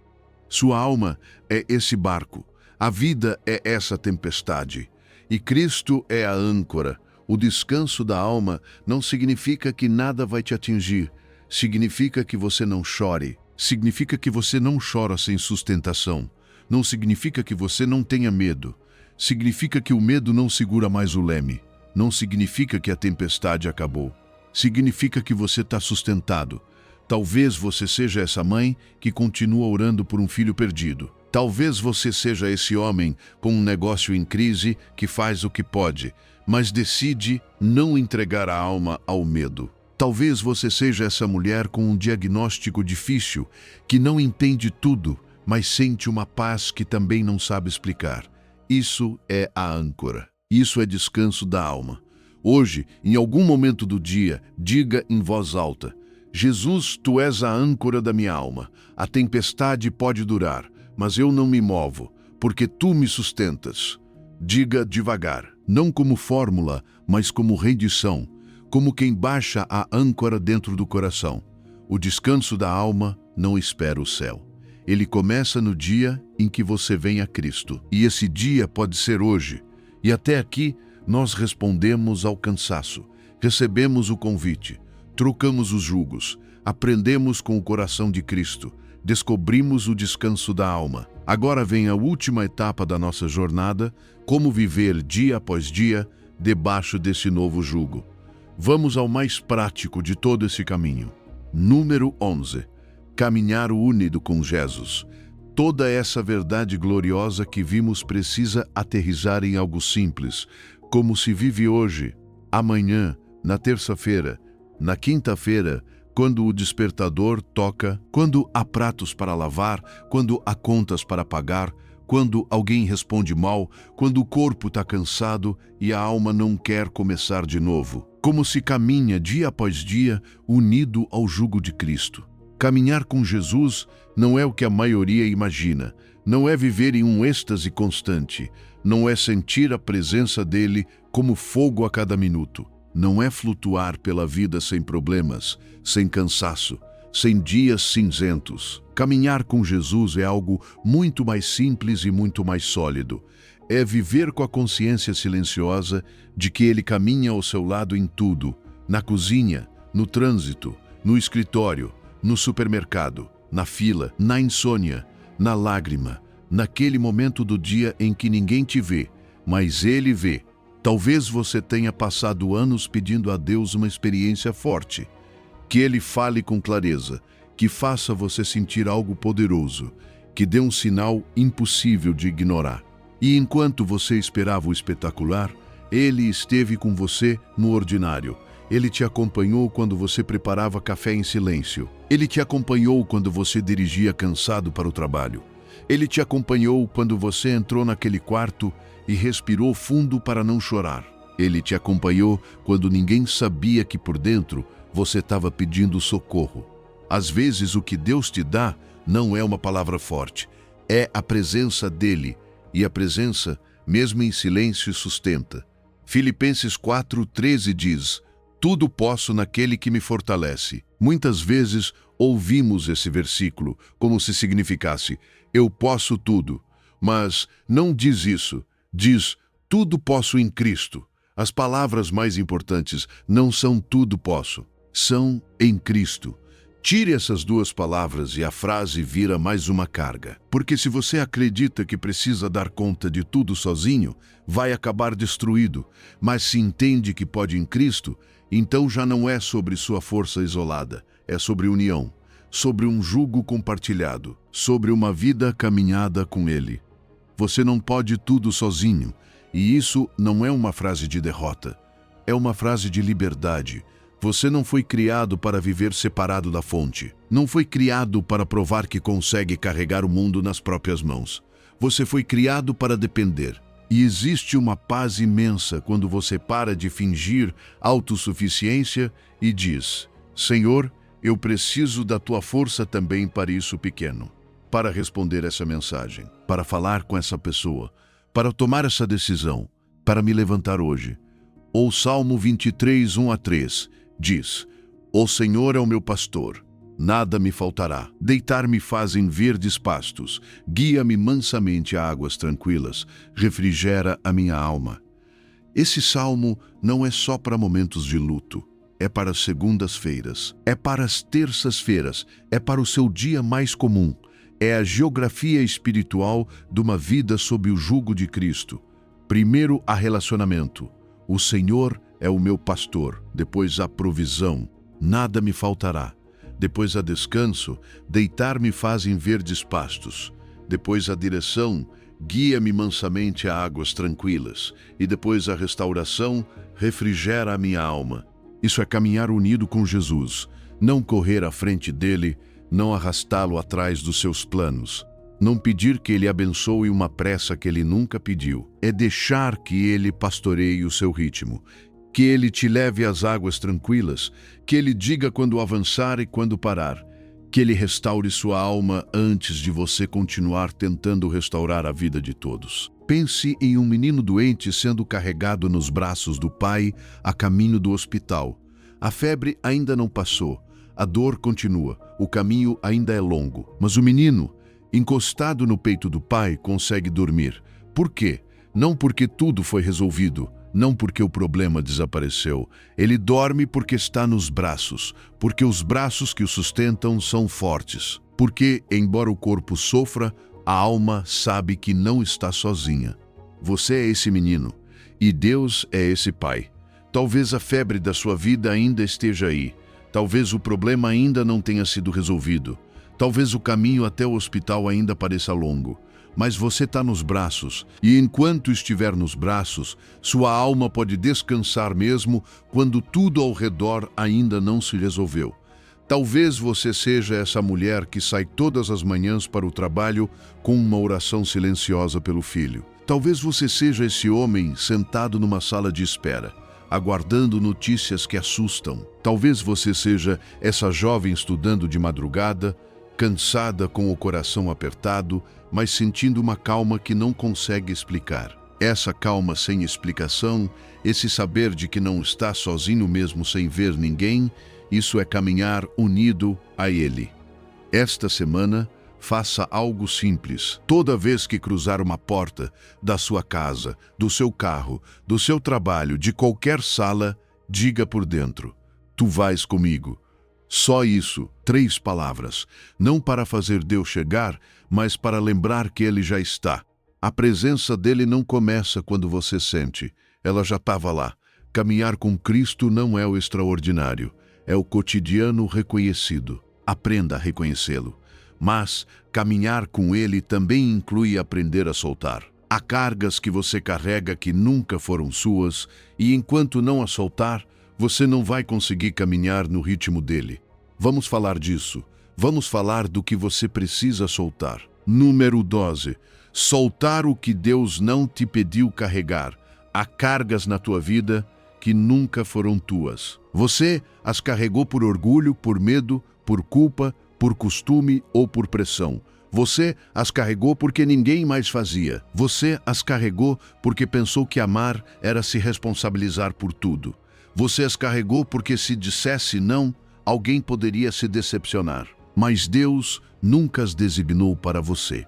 Sua alma é esse barco, a vida é essa tempestade, e Cristo é a âncora. O descanso da alma não significa que nada vai te atingir, significa que você não chore, significa que você não chora sem sustentação, não significa que você não tenha medo, significa que o medo não segura mais o leme, não significa que a tempestade acabou, significa que você está sustentado. Talvez você seja essa mãe que continua orando por um filho perdido. Talvez você seja esse homem com um negócio em crise que faz o que pode, mas decide não entregar a alma ao medo. Talvez você seja essa mulher com um diagnóstico difícil, que não entende tudo, mas sente uma paz que também não sabe explicar. Isso é a âncora. Isso é descanso da alma. Hoje, em algum momento do dia, diga em voz alta: Jesus, tu és a âncora da minha alma. A tempestade pode durar, mas eu não me movo, porque tu me sustentas. Diga devagar, não como fórmula, mas como rendição, como quem baixa a âncora dentro do coração. O descanso da alma não espera o céu. Ele começa no dia em que você vem a Cristo. E esse dia pode ser hoje. E até aqui nós respondemos ao cansaço, recebemos o convite, trocamos os jugos, aprendemos com o coração de Cristo, descobrimos o descanso da alma. Agora vem a última etapa da nossa jornada, como viver dia após dia debaixo desse novo jugo. Vamos ao mais prático de todo esse caminho. Número 11. Caminhar unido com Jesus. Toda essa verdade gloriosa que vimos precisa aterrissar em algo simples, como se vive hoje, amanhã, na terça-feira, na quinta-feira, quando o despertador toca, quando há pratos para lavar, quando há contas para pagar, quando alguém responde mal, quando o corpo está cansado e a alma não quer começar de novo. Como se caminha dia após dia unido ao jugo de Cristo. Caminhar com Jesus não é o que a maioria imagina, não é viver em um êxtase constante, não é sentir a presença dele como fogo a cada minuto, não é flutuar pela vida sem problemas, sem cansaço, sem dias cinzentos. Caminhar com Jesus é algo muito mais simples e muito mais sólido. É viver com a consciência silenciosa de que Ele caminha ao seu lado em tudo, na cozinha, no trânsito, no escritório, no supermercado, na fila, na insônia, na lágrima, naquele momento do dia em que ninguém te vê, mas Ele vê. Talvez você tenha passado anos pedindo a Deus uma experiência forte, que Ele fale com clareza, que faça você sentir algo poderoso, que dê um sinal impossível de ignorar. E enquanto você esperava o espetacular, Ele esteve com você no ordinário. Ele te acompanhou quando você preparava café em silêncio. Ele te acompanhou quando você dirigia cansado para o trabalho. Ele te acompanhou quando você entrou naquele quarto e respirou fundo para não chorar. Ele te acompanhou quando ninguém sabia que por dentro você estava pedindo socorro. Às vezes o que Deus te dá não é uma palavra forte, é a presença dele, e a presença, mesmo em silêncio, sustenta. Filipenses 4:13 diz: tudo posso naquele que me fortalece. Muitas vezes ouvimos esse versículo como se significasse: eu posso tudo. Mas não diz isso. Diz: tudo posso em Cristo. As palavras mais importantes não são tudo posso, são em Cristo. Tire essas duas palavras e a frase vira mais uma carga. Porque se você acredita que precisa dar conta de tudo sozinho, vai acabar destruído. Mas se entende que pode em Cristo, então já não é sobre sua força isolada, é sobre união, sobre um jugo compartilhado, sobre uma vida caminhada com Ele. Você não pode tudo sozinho, e isso não é uma frase de derrota, é uma frase de liberdade. Você não foi criado para viver separado da fonte. Não foi criado para provar que consegue carregar o mundo nas próprias mãos. Você foi criado para depender. E existe uma paz imensa quando você para de fingir autossuficiência e diz: Senhor, eu preciso da tua força também para isso pequeno. Para responder essa mensagem, para falar com essa pessoa, para tomar essa decisão, para me levantar hoje. O Salmo 23, 1-3 diz: O Senhor é o meu pastor, nada me faltará. Deitar-me faz em verdes pastos, guia-me mansamente a águas tranquilas, refrigera a minha alma. Esse salmo não é só para momentos de luto, é para as segundas-feiras, é para as terças-feiras, é para o seu dia mais comum. É a geografia espiritual de uma vida sob o jugo de Cristo. Primeiro, há relacionamento. O Senhor é o meu pastor. Depois, há provisão. Nada me faltará. Depois, há descanso. Deitar-me faz em verdes pastos. Depois, há direção. Guia-me mansamente a águas tranquilas. E depois, a restauração. Refrigera a minha alma. Isso é caminhar unido com Jesus. Não correr à frente dele, não arrastá-lo atrás dos seus planos, não pedir que ele abençoe uma pressa que ele nunca pediu. É deixar que ele pastoreie o seu ritmo, que ele te leve às águas tranquilas, que ele diga quando avançar e quando parar, que ele restaure sua alma antes de você continuar tentando restaurar a vida de todos. Pense em um menino doente sendo carregado nos braços do pai a caminho do hospital. A febre ainda não passou. A dor continua, o caminho ainda é longo, mas o menino, encostado no peito do pai, consegue dormir. Por quê? Não porque tudo foi resolvido, não porque o problema desapareceu. Ele dorme porque está nos braços, porque os braços que o sustentam são fortes. Porque, embora o corpo sofra, a alma sabe que não está sozinha. Você é esse menino, e Deus é esse pai. Talvez a febre da sua vida ainda esteja aí. Talvez o problema ainda não tenha sido resolvido. Talvez o caminho até o hospital ainda pareça longo. Mas você está nos braços, e enquanto estiver nos braços, sua alma pode descansar mesmo quando tudo ao redor ainda não se resolveu. Talvez você seja essa mulher que sai todas as manhãs para o trabalho com uma oração silenciosa pelo filho. Talvez você seja esse homem sentado numa sala de espera, aguardando notícias que assustam. Talvez você seja essa jovem estudando de madrugada, cansada, com o coração apertado, mas sentindo uma calma que não consegue explicar. Essa calma sem explicação, esse saber de que não está sozinho mesmo sem ver ninguém, isso é caminhar unido a Ele. Esta semana, faça algo simples. Toda vez que cruzar uma porta da sua casa, do seu carro, do seu trabalho, de qualquer sala, diga por dentro: tu vais comigo. Só isso, 3 palavras. Não para fazer Deus chegar, mas para lembrar que Ele já está. A presença dele não começa quando você sente. Ela já estava lá. Caminhar com Cristo não é o extraordinário. É o cotidiano reconhecido. Aprenda a reconhecê-lo. Mas caminhar com Ele também inclui aprender a soltar. Há cargas que você carrega que nunca foram suas, e enquanto não as soltar, você não vai conseguir caminhar no ritmo dele. Vamos falar disso. Vamos falar do que você precisa soltar. Número 12. Soltar o que Deus não te pediu carregar. Há cargas na tua vida que nunca foram tuas. Você as carregou por orgulho, por medo, por culpa, por costume ou por pressão. Você as carregou porque ninguém mais fazia. Você as carregou porque pensou que amar era se responsabilizar por tudo. Você as carregou porque se dissesse não, alguém poderia se decepcionar. Mas Deus nunca as designou para você.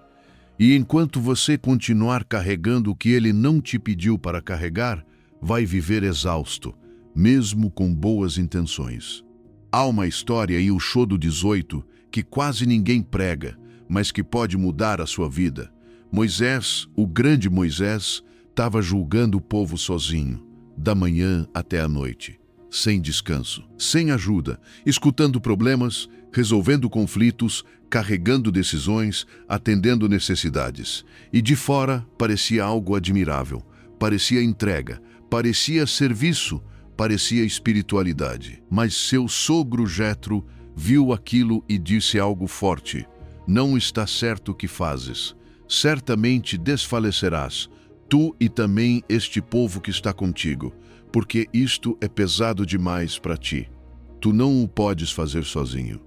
E enquanto você continuar carregando o que Ele não te pediu para carregar, vai viver exausto, mesmo com boas intenções. Há uma história em O Show do 18 que quase ninguém prega, mas que pode mudar a sua vida. Moisés, o grande Moisés, estava julgando o povo sozinho, da manhã até a noite, sem descanso, sem ajuda, escutando problemas, resolvendo conflitos, carregando decisões, atendendo necessidades. E de fora parecia algo admirável, parecia entrega, parecia serviço, parecia espiritualidade. Mas seu sogro Jetro viu aquilo e disse algo forte: não está certo o que fazes. Certamente desfalecerás, tu e também este povo que está contigo, porque isto é pesado demais para ti. Tu não o podes fazer sozinho.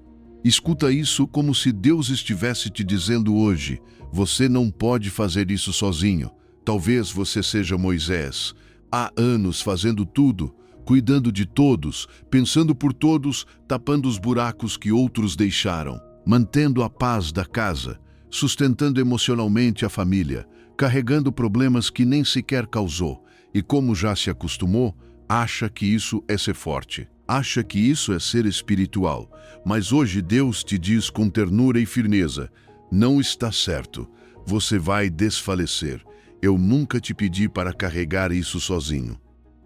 Escuta isso como se Deus estivesse te dizendo hoje: você não pode fazer isso sozinho. Talvez você seja Moisés, há anos fazendo tudo, cuidando de todos, pensando por todos, tapando os buracos que outros deixaram, mantendo a paz da casa, sustentando emocionalmente a família, carregando problemas que nem sequer causou, e como já se acostumou, acha que isso é ser forte. Acha que isso é ser espiritual, mas hoje Deus te diz com ternura e firmeza: não está certo, você vai desfalecer. Eu nunca te pedi para carregar isso sozinho.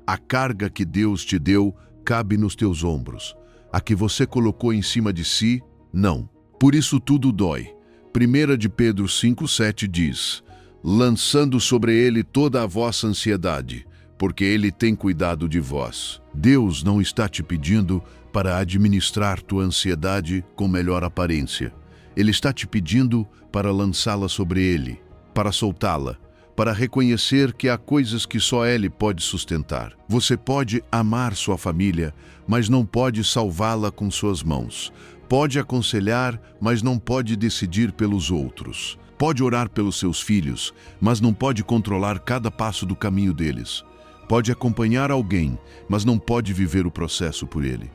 A carga que Deus te deu cabe nos teus ombros. A que você colocou em cima de si, não. Por isso tudo dói. 1 de Pedro 5,7 diz: lançando sobre ele toda a vossa ansiedade, porque Ele tem cuidado de vós. Deus não está te pedindo para administrar tua ansiedade com melhor aparência. Ele está te pedindo para lançá-la sobre Ele, para soltá-la, para reconhecer que há coisas que só Ele pode sustentar. Você pode amar sua família, mas não pode salvá-la com suas mãos. Pode aconselhar, mas não pode decidir pelos outros. Pode orar pelos seus filhos, mas não pode controlar cada passo do caminho deles. Pode acompanhar alguém, mas não pode viver o processo por ele.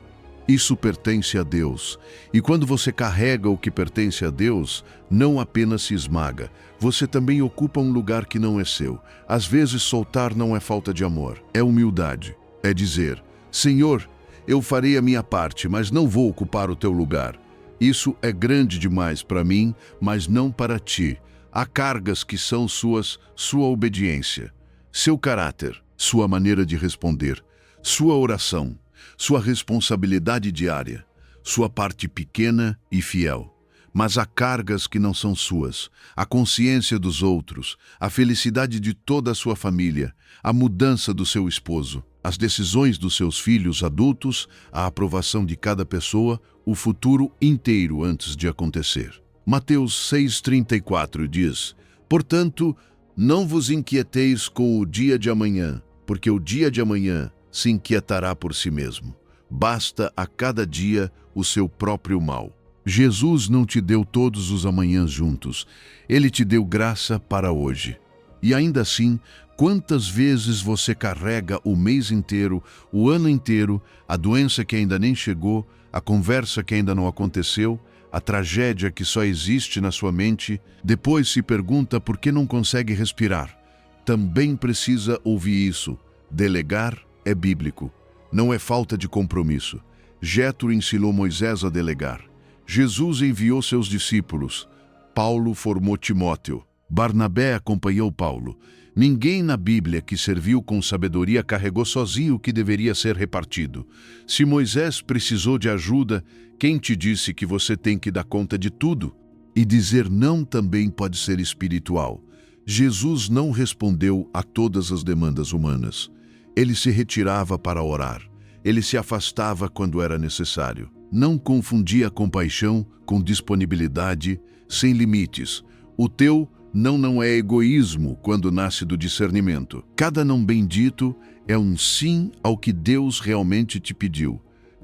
Isso pertence a Deus. E quando você carrega o que pertence a Deus, não apenas se esmaga, você também ocupa um lugar que não é seu. Às vezes, soltar não é falta de amor, é humildade. É dizer: Senhor, eu farei a minha parte, mas não vou ocupar o teu lugar. Isso é grande demais para mim, mas não para ti. Há cargas que são suas, sua obediência, seu caráter, sua maneira de responder, sua oração, sua responsabilidade diária, sua parte pequena e fiel. Mas há cargas que não são suas, a consciência dos outros, a felicidade de toda a sua família, a mudança do seu esposo. as decisões dos seus filhos adultos, a aprovação de cada pessoa, o futuro inteiro antes de acontecer. Mateus 6,34 diz: Portanto, não vos inquieteis com o dia de amanhã, porque o dia de amanhã se inquietará por si mesmo. Basta a cada dia o seu próprio mal. Jesus não te deu todos os amanhãs juntos. Ele te deu graça para hoje. E ainda assim, quantas vezes você carrega o mês inteiro, o ano inteiro, a doença que ainda nem chegou, a conversa que ainda não aconteceu, a tragédia que só existe na sua mente, depois se pergunta por que não consegue respirar. Também precisa ouvir isso. Delegar é bíblico. Não é falta de compromisso. Jetro ensinou Moisés a delegar. Jesus enviou seus discípulos. Paulo formou Timóteo. Barnabé acompanhou Paulo. Ninguém na Bíblia que serviu com sabedoria carregou sozinho o que deveria ser repartido. Se Moisés precisou de ajuda, quem te disse que você tem que dar conta de tudo? E dizer não também pode ser espiritual. Jesus não respondeu a todas as demandas humanas. Ele se retirava para orar. Ele se afastava quando era necessário. Não confundia compaixão com disponibilidade, sem limites. O teu não é egoísmo quando nasce do discernimento. Cada não bendito é um sim ao que Deus realmente te pediu.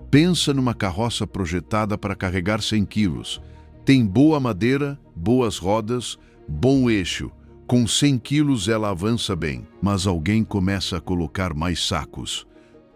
Pensa numa carroça projetada para carregar 100 quilos. Tem boa madeira, boas rodas, bom eixo. Com 100 quilos ela avança bem, mas alguém começa a colocar mais sacos.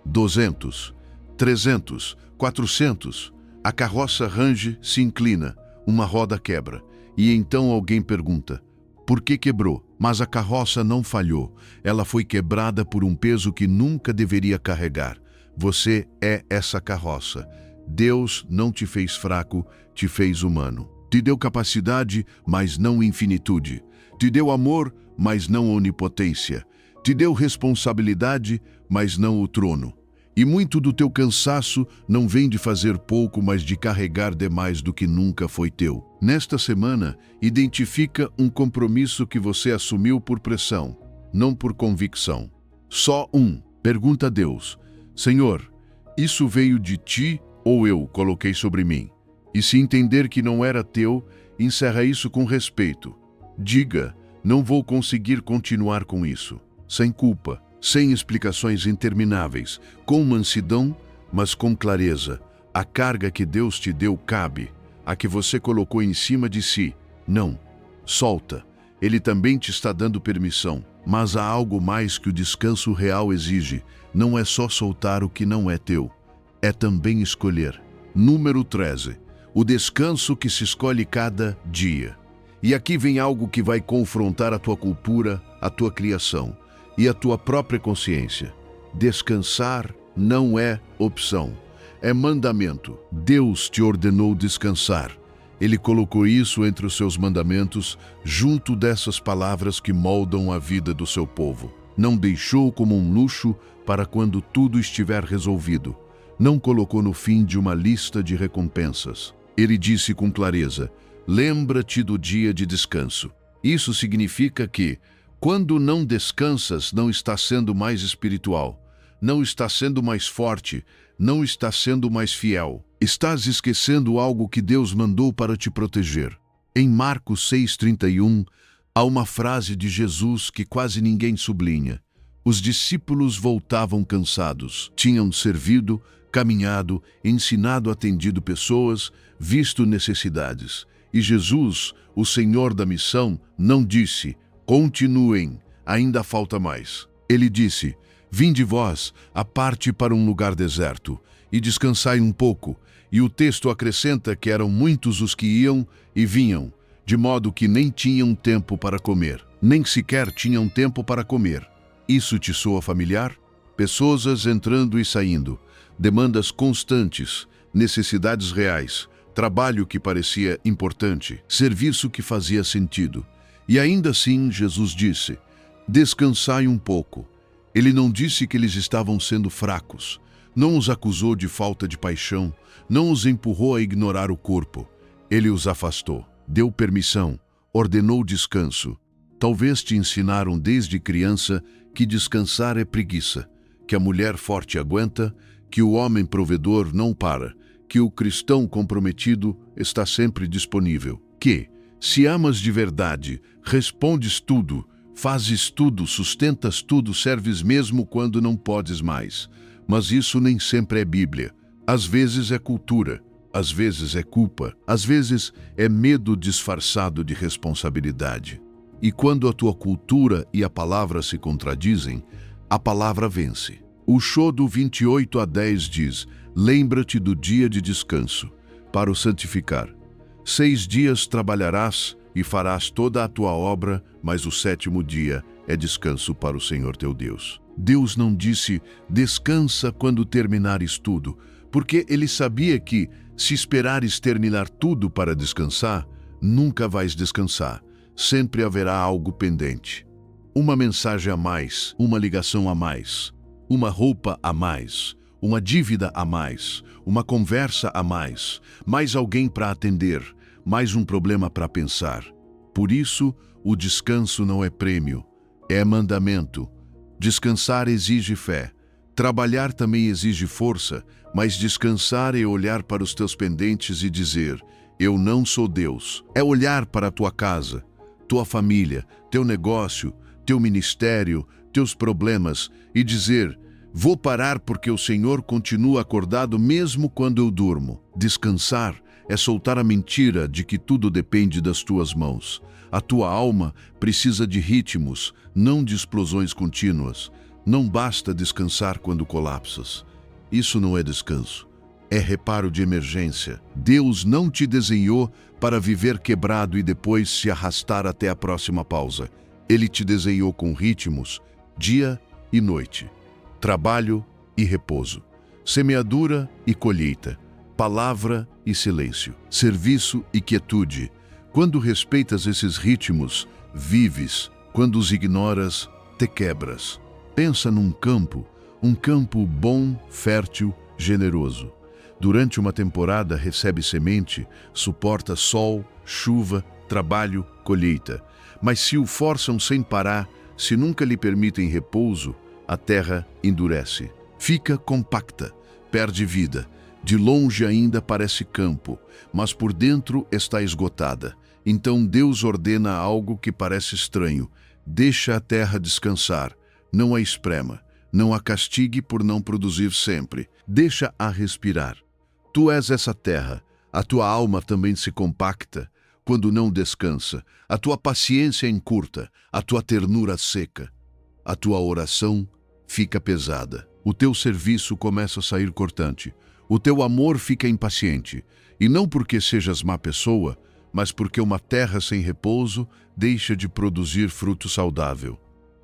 200, 300, 400. A carroça range, se inclina, uma roda quebra. E então alguém pergunta: por que quebrou? Mas a carroça não falhou. Ela foi quebrada por um peso que nunca deveria carregar. Você é essa carroça. Deus não te fez fraco, te fez humano. Te deu capacidade, mas não infinitude. Te deu amor, mas não onipotência. Te deu responsabilidade, mas não o trono. E muito do teu cansaço não vem de fazer pouco, mas de carregar demais do que nunca foi teu. Nesta semana, identifica um compromisso que você assumiu por pressão, não por convicção. Só um. Pergunta a Deus: Senhor, isso veio de ti ou eu coloquei sobre mim? E se entender que não era teu, encerra isso com respeito. Diga: não vou conseguir continuar com isso. Sem culpa, sem explicações intermináveis, com mansidão, mas com clareza. A carga que Deus te deu cabe, a que você colocou em cima de si. Não, solta. Ele também te está dando permissão, mas há algo mais que o descanso real exige. Não é só soltar o que não é teu, é também escolher. Número 13. O descanso que se escolhe cada dia. E aqui vem algo que vai confrontar a tua cultura, a tua criação e a tua própria consciência. Descansar não é opção, é mandamento. Deus te ordenou descansar. Ele colocou isso entre os seus mandamentos, junto dessas palavras que moldam a vida do seu povo. Não deixou como um luxo para quando tudo estiver resolvido. Não colocou no fim de uma lista de recompensas. Ele disse com clareza: lembra-te do dia de descanso. Isso significa que, quando não descansas, não está sendo mais espiritual, não está sendo mais forte, não está sendo mais fiel. Estás esquecendo algo que Deus mandou para te proteger. Em Marcos 6,31, há uma frase de Jesus que quase ninguém sublinha. Os discípulos voltavam cansados, tinham servido, caminhado, ensinado, atendido pessoas, visto necessidades. E Jesus, o Senhor da missão, não disse: continuem, ainda falta mais. Ele disse: vinde vós, à parte para um lugar deserto, e descansai um pouco. E o texto acrescenta que eram muitos os que iam e vinham, de modo que nem tinham tempo para comer, nem sequer tinham tempo para comer. Isso te soa familiar? Pessoas entrando e saindo, demandas constantes, necessidades reais, trabalho que parecia importante, serviço que fazia sentido. E ainda assim, Jesus disse: descansai um pouco. Ele não disse que eles estavam sendo fracos, não os acusou de falta de paixão, não os empurrou a ignorar o corpo. Ele os afastou, deu permissão, ordenou descanso. Talvez te ensinaram desde criança que descansar é preguiça, que a mulher forte aguenta, que o homem provedor não para, que o cristão comprometido está sempre disponível, que, se amas de verdade, respondes tudo, fazes tudo, sustentas tudo, serves mesmo quando não podes mais. Mas isso nem sempre é Bíblia. Às vezes é cultura, às vezes é culpa, às vezes é medo disfarçado de responsabilidade. E quando a tua cultura e a palavra se contradizem, a palavra vence. O Êxodo 28:10 diz: lembra-te do dia de descanso, para o santificar. 6 dias trabalharás e farás toda a tua obra, mas o 7º dia é descanso para o Senhor teu Deus. Deus não disse, descansa quando terminares tudo, porque Ele sabia que, se esperares terminar tudo para descansar, nunca vais descansar. Sempre haverá algo pendente. Uma mensagem a mais, uma ligação a mais, uma roupa a mais, uma dívida a mais, uma conversa a mais, mais alguém para atender, mais um problema para pensar. Por isso, o descanso não é prêmio, é mandamento. Descansar exige fé. Trabalhar também exige força, mas descansar é olhar para os teus pendentes e dizer, eu não sou Deus. É olhar para a tua casa, tua família, teu negócio, teu ministério, teus problemas e dizer, vou parar porque o Senhor continua acordado mesmo quando eu durmo. Descansar é soltar a mentira de que tudo depende das tuas mãos. A tua alma precisa de ritmos, não de explosões contínuas. Não basta descansar quando colapsas. Isso não é descanso. É reparo de emergência. Deus não te desenhou para viver quebrado e depois se arrastar até a próxima pausa. Ele te desenhou com ritmos, dia e noite, trabalho e repouso, semeadura e colheita, palavra e silêncio, serviço e quietude. Quando respeitas esses ritmos, vives. Quando os ignoras, te quebras. Pensa num campo, um campo bom, fértil, generoso. Durante uma temporada recebe semente, suporta sol, chuva, trabalho, colheita. Mas se o forçam sem parar, se nunca lhe permitem repouso, a terra endurece. Fica compacta, perde vida. De longe ainda parece campo, mas por dentro está esgotada. Então Deus ordena algo que parece estranho. Deixa a terra descansar. Não a esprema, não a castigue por não produzir sempre. Deixa-a respirar. Tu és essa terra. A tua alma também se compacta quando não descansa. A tua paciência encurta, a tua ternura seca. A tua oração fica pesada. O teu serviço começa a sair cortante. O teu amor fica impaciente. E não porque sejas má pessoa, mas porque uma terra sem repouso deixa de produzir fruto saudável.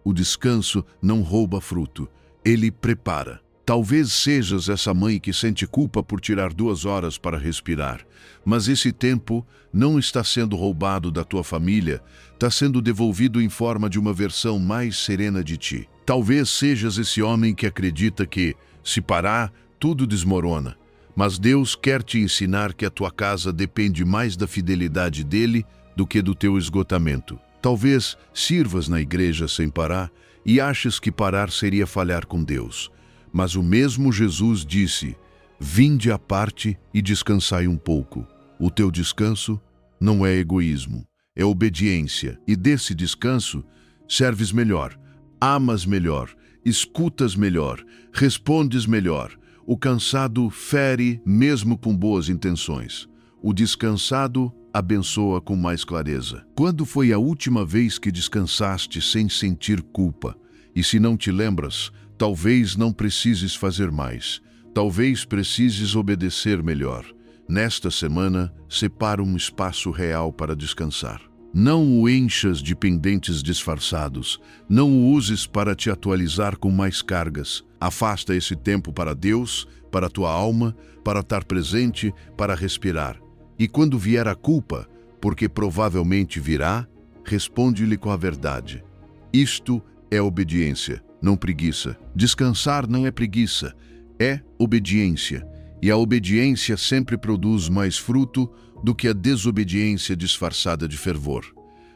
O descanso não rouba fruto, ele prepara. Talvez sejas essa mãe que sente culpa por tirar 2 horas para respirar, mas esse tempo não está sendo roubado da tua família, está sendo devolvido em forma de uma versão mais serena de ti. Talvez sejas esse homem que acredita que, se parar, tudo desmorona, mas Deus quer te ensinar que a tua casa depende mais da fidelidade dele do que do teu esgotamento. Talvez sirvas na igreja sem parar e aches que parar seria falhar com Deus. Mas o mesmo Jesus disse, vinde à parte e descansai um pouco. O teu descanso não é egoísmo, é obediência. E desse descanso serves melhor, amas melhor, escutas melhor, respondes melhor. O cansado fere mesmo com boas intenções. O descansado abençoa com mais clareza. Quando foi a última vez que descansaste sem sentir culpa? E se não te lembras, talvez não precises fazer mais. Talvez precises obedecer melhor. Nesta semana, separa um espaço real para descansar. Não o enchas de pendentes disfarçados. Não o uses para te atualizar com mais cargas. Afasta esse tempo para Deus, para a tua alma, para estar presente, para respirar. E quando vier a culpa, porque provavelmente virá, responde-lhe com a verdade. Isto é obediência, não preguiça. Descansar não é preguiça, é obediência. E a obediência sempre produz mais fruto do que a desobediência disfarçada de fervor.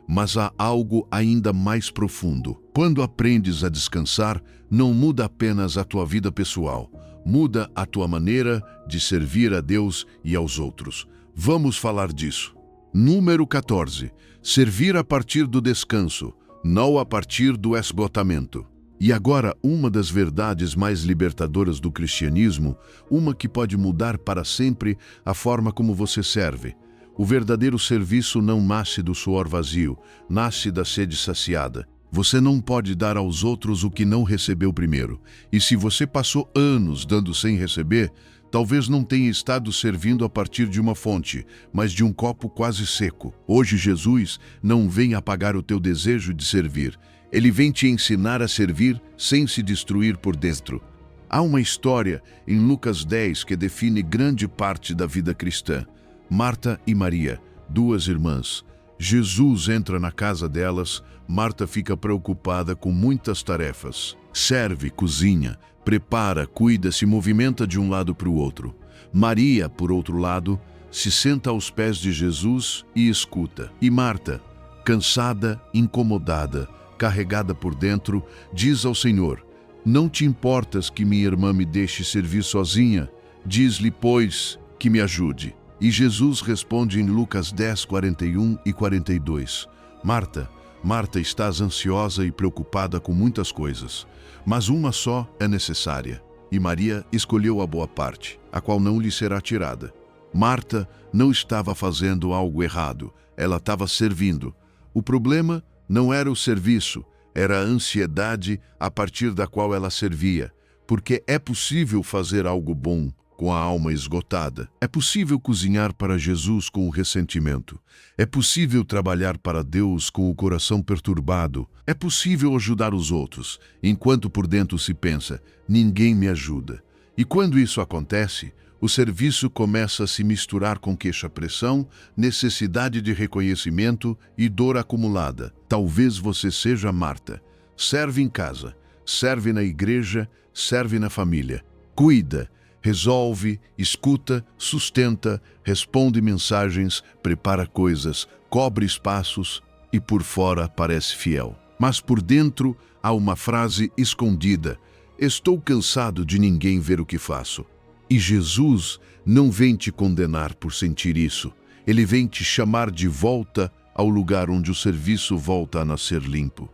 Mas há algo ainda mais profundo. Quando aprendes a descansar, não muda apenas a tua vida pessoal, muda a tua maneira de servir a Deus e aos outros. Vamos falar disso. Número 14. Servir a partir do descanso, não a partir do esgotamento. E agora, uma das verdades mais libertadoras do cristianismo, uma que pode mudar para sempre a forma como você serve. O verdadeiro serviço não nasce do suor vazio, nasce da sede saciada. Você não pode dar aos outros o que não recebeu primeiro. E se você passou anos dando sem receber, talvez não tenha estado servindo a partir de uma fonte, mas de um copo quase seco. Hoje Jesus não vem apagar o teu desejo de servir. Ele vem te ensinar a servir sem se destruir por dentro. Há uma história em Lucas 10 que define grande parte da vida cristã. Marta e Maria, duas irmãs. Jesus entra na casa delas. Marta fica preocupada com muitas tarefas. Serve, cozinha, prepara, cuida, se movimenta de um lado para o outro. Maria, por outro lado, se senta aos pés de Jesus e escuta. E Marta, cansada, incomodada, carregada por dentro, diz ao Senhor: não te importas que minha irmã me deixe servir sozinha? Diz-lhe, pois, que me ajude. E Jesus responde em Lucas 10, 41 e 42. Marta, Marta, estás ansiosa e preocupada com muitas coisas, mas uma só é necessária. E Maria escolheu a boa parte, a qual não lhe será tirada. Marta não estava fazendo algo errado, ela estava servindo. O problema não era o serviço, era a ansiedade a partir da qual ela servia, porque é possível fazer algo bom com a alma esgotada. É possível cozinhar para Jesus com o ressentimento. É possível trabalhar para Deus com o coração perturbado. É possível ajudar os outros, enquanto por dentro se pensa: ninguém me ajuda. E quando isso acontece, o serviço começa a se misturar com queixa-pressão, necessidade de reconhecimento e dor acumulada. Talvez você seja Marta. Serve em casa, serve na igreja, serve na família. Cuida, resolve, escuta, sustenta, responde mensagens, prepara coisas, cobre espaços e por fora parece fiel. Mas por dentro há uma frase escondida: estou cansado de ninguém ver o que faço. E Jesus não vem te condenar por sentir isso. Ele vem te chamar de volta ao lugar onde o serviço volta a nascer limpo.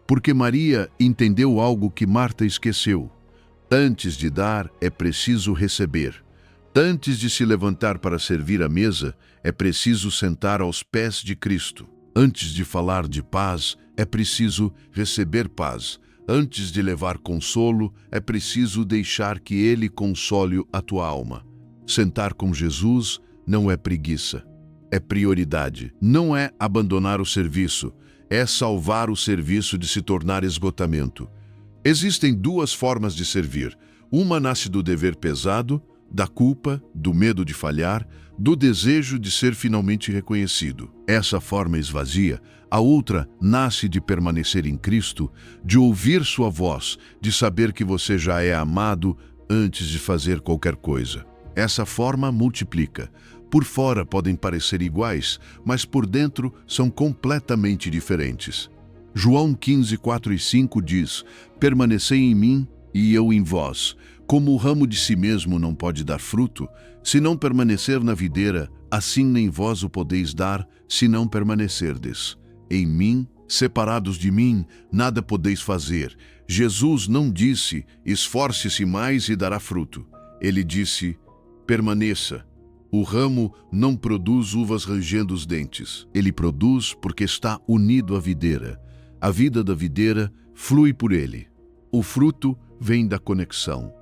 Porque Maria entendeu algo que Marta esqueceu. Antes de dar, é preciso receber. Antes de se levantar para servir a mesa, é preciso sentar aos pés de Cristo. Antes de falar de paz, é preciso receber paz. Antes de levar consolo, é preciso deixar que Ele console a tua alma. Sentar com Jesus não é preguiça, é prioridade. Não é abandonar o serviço, é salvar o serviço de se tornar esgotamento. Existem duas formas de servir. Uma nasce do dever pesado, da culpa, do medo de falhar, do desejo de ser finalmente reconhecido. Essa forma esvazia. A outra nasce de permanecer em Cristo, de ouvir sua voz, de saber que você já é amado antes de fazer qualquer coisa. Essa forma multiplica. Por fora podem parecer iguais, mas por dentro são completamente diferentes. João 15, 4 e 5 diz: permanecei em mim e eu em vós. Como o ramo de si mesmo não pode dar fruto, se não permanecer na videira, assim nem vós o podeis dar, se não permanecerdes. Em mim, separados de mim, nada podeis fazer. Jesus não disse: esforce-se mais e dará fruto. Ele disse: permaneça. O ramo não produz uvas rangendo os dentes. Ele produz porque está unido à videira. A vida da videira flui por ele. O fruto vem da conexão.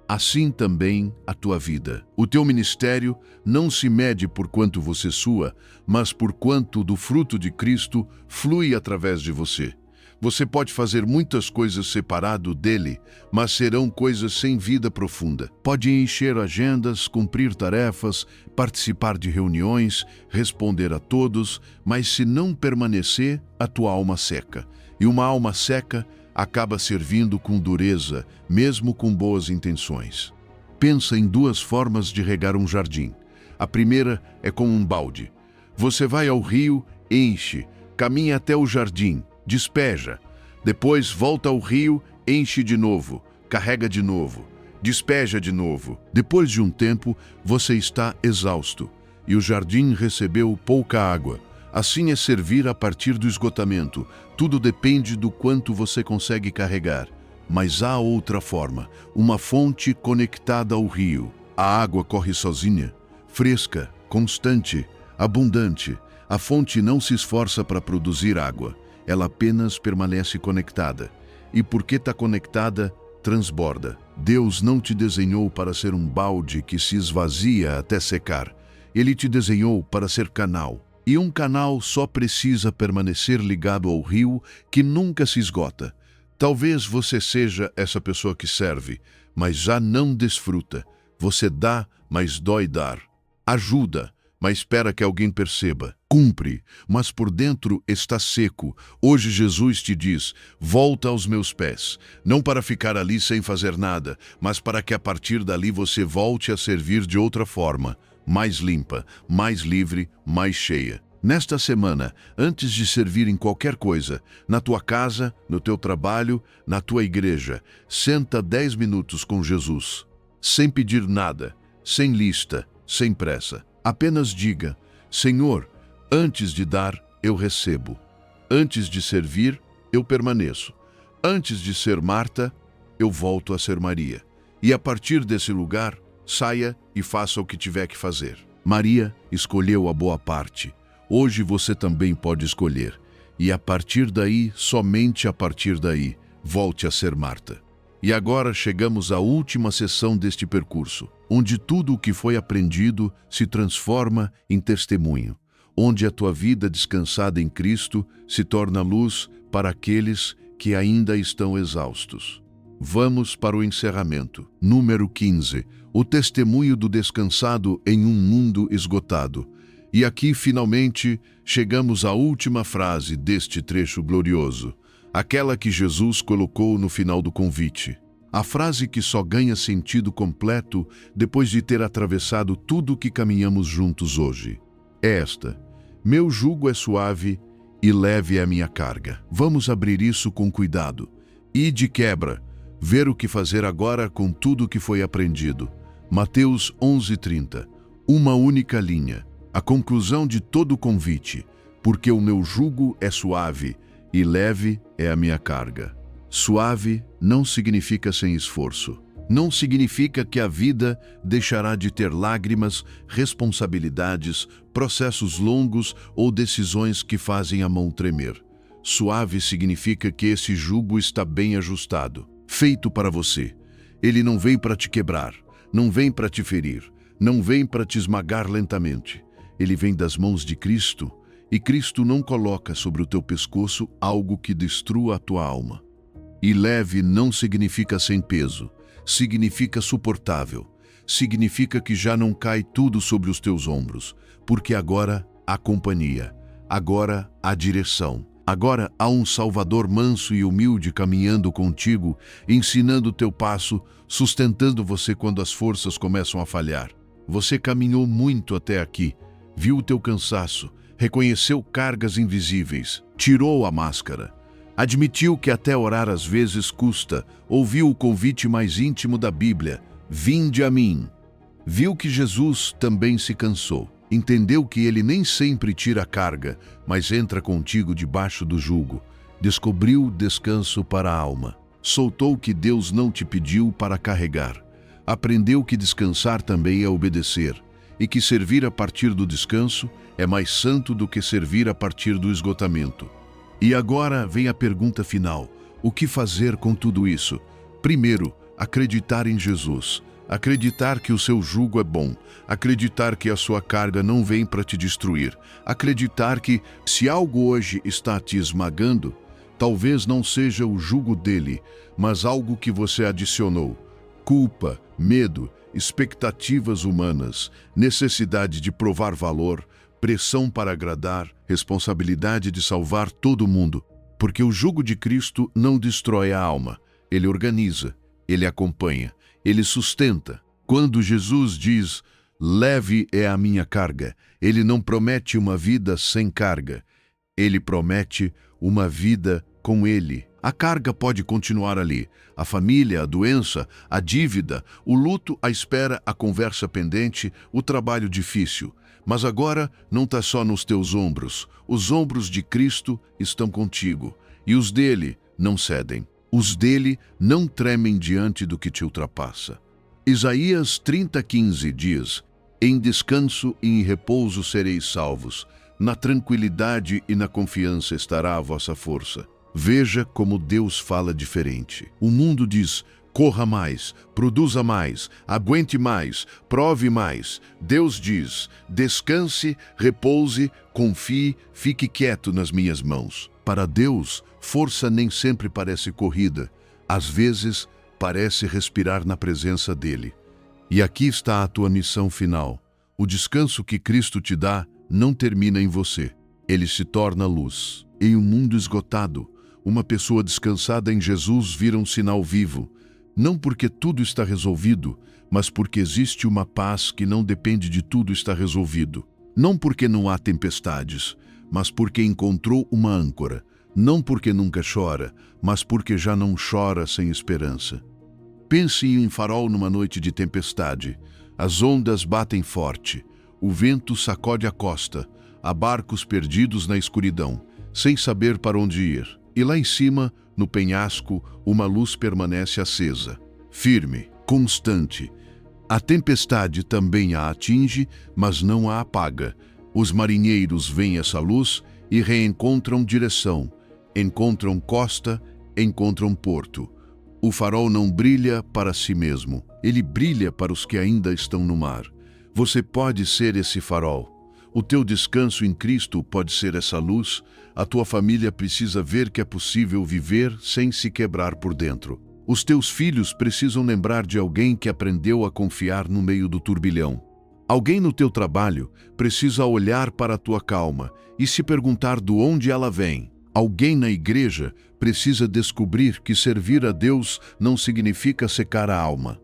Assim também a tua vida. O teu ministério não se mede por quanto você sua, mas por quanto do fruto de Cristo flui através de você. Você pode fazer muitas coisas separado dele, mas serão coisas sem vida profunda. Pode encher agendas, cumprir tarefas, participar de reuniões, responder a todos, mas se não permanecer, a tua alma seca. E uma alma seca acaba servindo com dureza, mesmo com boas intenções. Pensa em duas formas de regar um jardim. A primeira é com um balde. Você vai ao rio, enche, caminha até o jardim, despeja. Depois volta ao rio, enche de novo, carrega de novo, despeja de novo. Depois de um tempo, você está exausto e o jardim recebeu pouca água. Assim é servir a partir do esgotamento. Tudo depende do quanto você consegue carregar. Mas há outra forma, uma fonte conectada ao rio. A água corre sozinha, fresca, constante, abundante. A fonte não se esforça para produzir água, ela apenas permanece conectada. E porque está conectada, transborda. Deus não te desenhou para ser um balde que se esvazia até secar. Ele te desenhou para ser canal. E um canal só precisa permanecer ligado ao rio que nunca se esgota. Talvez você seja essa pessoa que serve, mas já não desfruta. Você dá, mas dói dar. Ajuda, mas espera que alguém perceba. Cumpre, mas por dentro está seco. Hoje Jesus te diz, volta aos meus pés. Não para ficar ali sem fazer nada, mas para que a partir dali você volte a servir de outra forma. Mais limpa, mais livre, mais cheia. Nesta semana, antes de servir em qualquer coisa, na tua casa, no teu trabalho, na tua igreja, senta 10 minutos com Jesus. Sem pedir nada, sem lista, sem pressa. Apenas diga, Senhor, antes de dar, eu recebo. Antes de servir, eu permaneço. Antes de ser Marta, eu volto a ser Maria. E a partir desse lugar, saia e faça o que tiver que fazer. Maria escolheu a boa parte. Hoje você também pode escolher. E a partir daí, somente a partir daí, volte a ser Marta. E agora chegamos à última sessão deste percurso, onde tudo o que foi aprendido se transforma em testemunho, onde a tua vida descansada em Cristo se torna luz para aqueles que ainda estão exaustos. Vamos para o encerramento. Número 15. O testemunho do descansado em um mundo esgotado. E aqui, finalmente, chegamos à última frase deste trecho glorioso, aquela que Jesus colocou no final do convite. A frase que só ganha sentido completo depois de ter atravessado tudo o que caminhamos juntos hoje. É esta: meu jugo é suave e leve é a minha carga. Vamos abrir isso com cuidado. E de quebra, ver o que fazer agora com tudo o que foi aprendido. Mateus 11:30. Uma única linha. A conclusão de todo o convite. Porque o meu jugo é suave e leve é a minha carga. Suave não significa sem esforço. Não significa que a vida deixará de ter lágrimas, responsabilidades, processos longos ou decisões que fazem a mão tremer. Suave significa que esse jugo está bem ajustado, feito para você. Ele não vem para te quebrar, não vem para te ferir, não vem para te esmagar lentamente. Ele vem das mãos de Cristo, e Cristo não coloca sobre o teu pescoço algo que destrua a tua alma. E leve não significa sem peso, significa suportável, significa que já não cai tudo sobre os teus ombros, porque agora há companhia, agora há direção, agora há um Salvador manso e humilde caminhando contigo, ensinando o teu passo, sustentando você quando as forças começam a falhar. Você caminhou muito até aqui, viu o teu cansaço, reconheceu cargas invisíveis, tirou a máscara, admitiu que até orar às vezes custa, ouviu o convite mais íntimo da Bíblia, vinde a mim. Viu que Jesus também se cansou, entendeu que ele nem sempre tira a carga, mas entra contigo debaixo do jugo, descobriu descanso para a alma, soltou o que Deus não te pediu para carregar, aprendeu que descansar também é obedecer, e que servir a partir do descanso é mais santo do que servir a partir do esgotamento. E agora vem a pergunta final: o que fazer com tudo isso? Primeiro, acreditar em Jesus, acreditar que o seu jugo é bom, acreditar que a sua carga não vem para te destruir, acreditar que, se algo hoje está te esmagando, talvez não seja o jugo dele, mas algo que você adicionou: culpa, medo, expectativas humanas, necessidade de provar valor, pressão para agradar, responsabilidade de salvar todo mundo. Porque o jugo de Cristo não destrói a alma, ele organiza, ele acompanha, ele sustenta. Quando Jesus diz, leve é a minha carga, ele não promete uma vida sem carga, ele promete uma vida com Ele. A carga pode continuar ali. A família, a doença, a dívida, o luto, a espera, a conversa pendente, o trabalho difícil. Mas agora não está só nos teus ombros. Os ombros de Cristo estão contigo. E os dele não cedem. Os dele não tremem diante do que te ultrapassa. Isaías 30:15 diz: em descanso e em repouso sereis salvos. Na tranquilidade e na confiança estará a vossa força. Veja como Deus fala diferente. O mundo diz: corra mais, produza mais, aguente mais, prove mais. Deus diz: descanse, repouse, confie, fique quieto nas minhas mãos. Para Deus, força nem sempre parece corrida. Às vezes, parece respirar na presença dele. E aqui está a tua missão final. O descanso que Cristo te dá não termina em você. Ele se torna luz. Em um mundo esgotado, uma pessoa descansada em Jesus vira um sinal vivo. Não porque tudo está resolvido, mas porque existe uma paz que não depende de tudo estar resolvido. Não porque não há tempestades, mas porque encontrou uma âncora. Não porque nunca chora, mas porque já não chora sem esperança. Pense em um farol numa noite de tempestade. As ondas batem forte. O vento sacode a costa. Há barcos perdidos na escuridão, sem saber para onde ir. E lá em cima, no penhasco, uma luz permanece acesa, firme, constante. A tempestade também a atinge, mas não a apaga. Os marinheiros veem essa luz e reencontram direção, encontram costa, encontram porto. O farol não brilha para si mesmo, ele brilha para os que ainda estão no mar. Você pode ser esse farol. O teu descanso em Cristo pode ser essa luz. A tua família precisa ver que é possível viver sem se quebrar por dentro. Os teus filhos precisam lembrar de alguém que aprendeu a confiar no meio do turbilhão. Alguém no teu trabalho precisa olhar para a tua calma e se perguntar de onde ela vem. Alguém na igreja precisa descobrir que servir a Deus não significa secar a alma.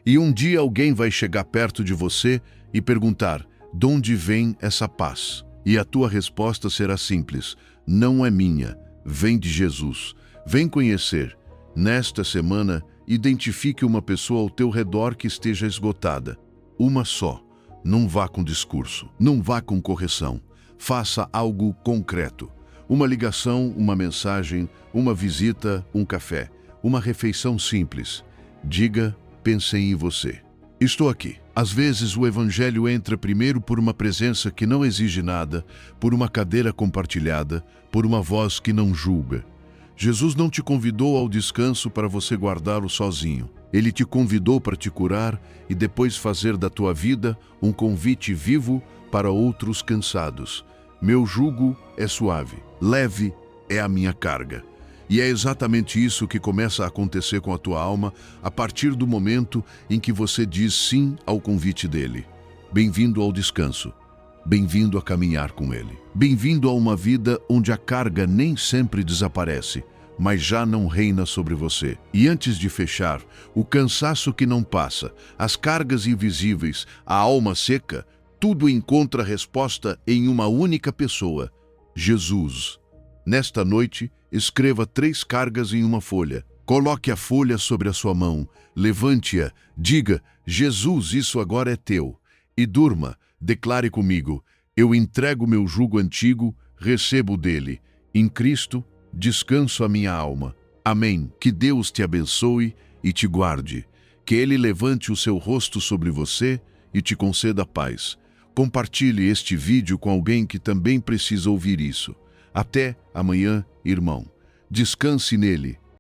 E um dia alguém vai chegar perto de você e perguntar: de onde vem essa paz? E a tua resposta será simples: não é minha, vem de Jesus. Vem conhecer. Nesta semana, identifique uma pessoa ao teu redor que esteja esgotada. Uma só. Não vá com discurso, não vá com correção. Faça algo concreto. Uma ligação, uma mensagem, uma visita, um café, uma refeição simples. Diga: pensei em você. Estou aqui. Às vezes o Evangelho entra primeiro por uma presença que não exige nada, por uma cadeira compartilhada, por uma voz que não julga. Jesus não te convidou ao descanso para você guardá-lo sozinho. Ele te convidou para te curar e depois fazer da tua vida um convite vivo para outros cansados. Meu jugo é suave, leve é a minha carga. E é exatamente isso que começa a acontecer com a tua alma a partir do momento em que você diz sim ao convite dele. Bem-vindo ao descanso. Bem-vindo a caminhar com ele. Bem-vindo a uma vida onde a carga nem sempre desaparece, mas já não reina sobre você. E antes de fechar, o cansaço que não passa, as cargas invisíveis, a alma seca, tudo encontra resposta em uma única pessoa: Jesus. Nesta noite, escreva 3 cargas em uma folha. Coloque a folha sobre a sua mão, levante-a, diga: Jesus, isso agora é teu. E durma, declare comigo: eu entrego meu jugo antigo, recebo dele. Em Cristo, descanso a minha alma. Amém. Que Deus te abençoe e te guarde. Que Ele levante o seu rosto sobre você e te conceda paz. Compartilhe este vídeo com alguém que também precisa ouvir isso. Até amanhã, irmão. Descanse nele.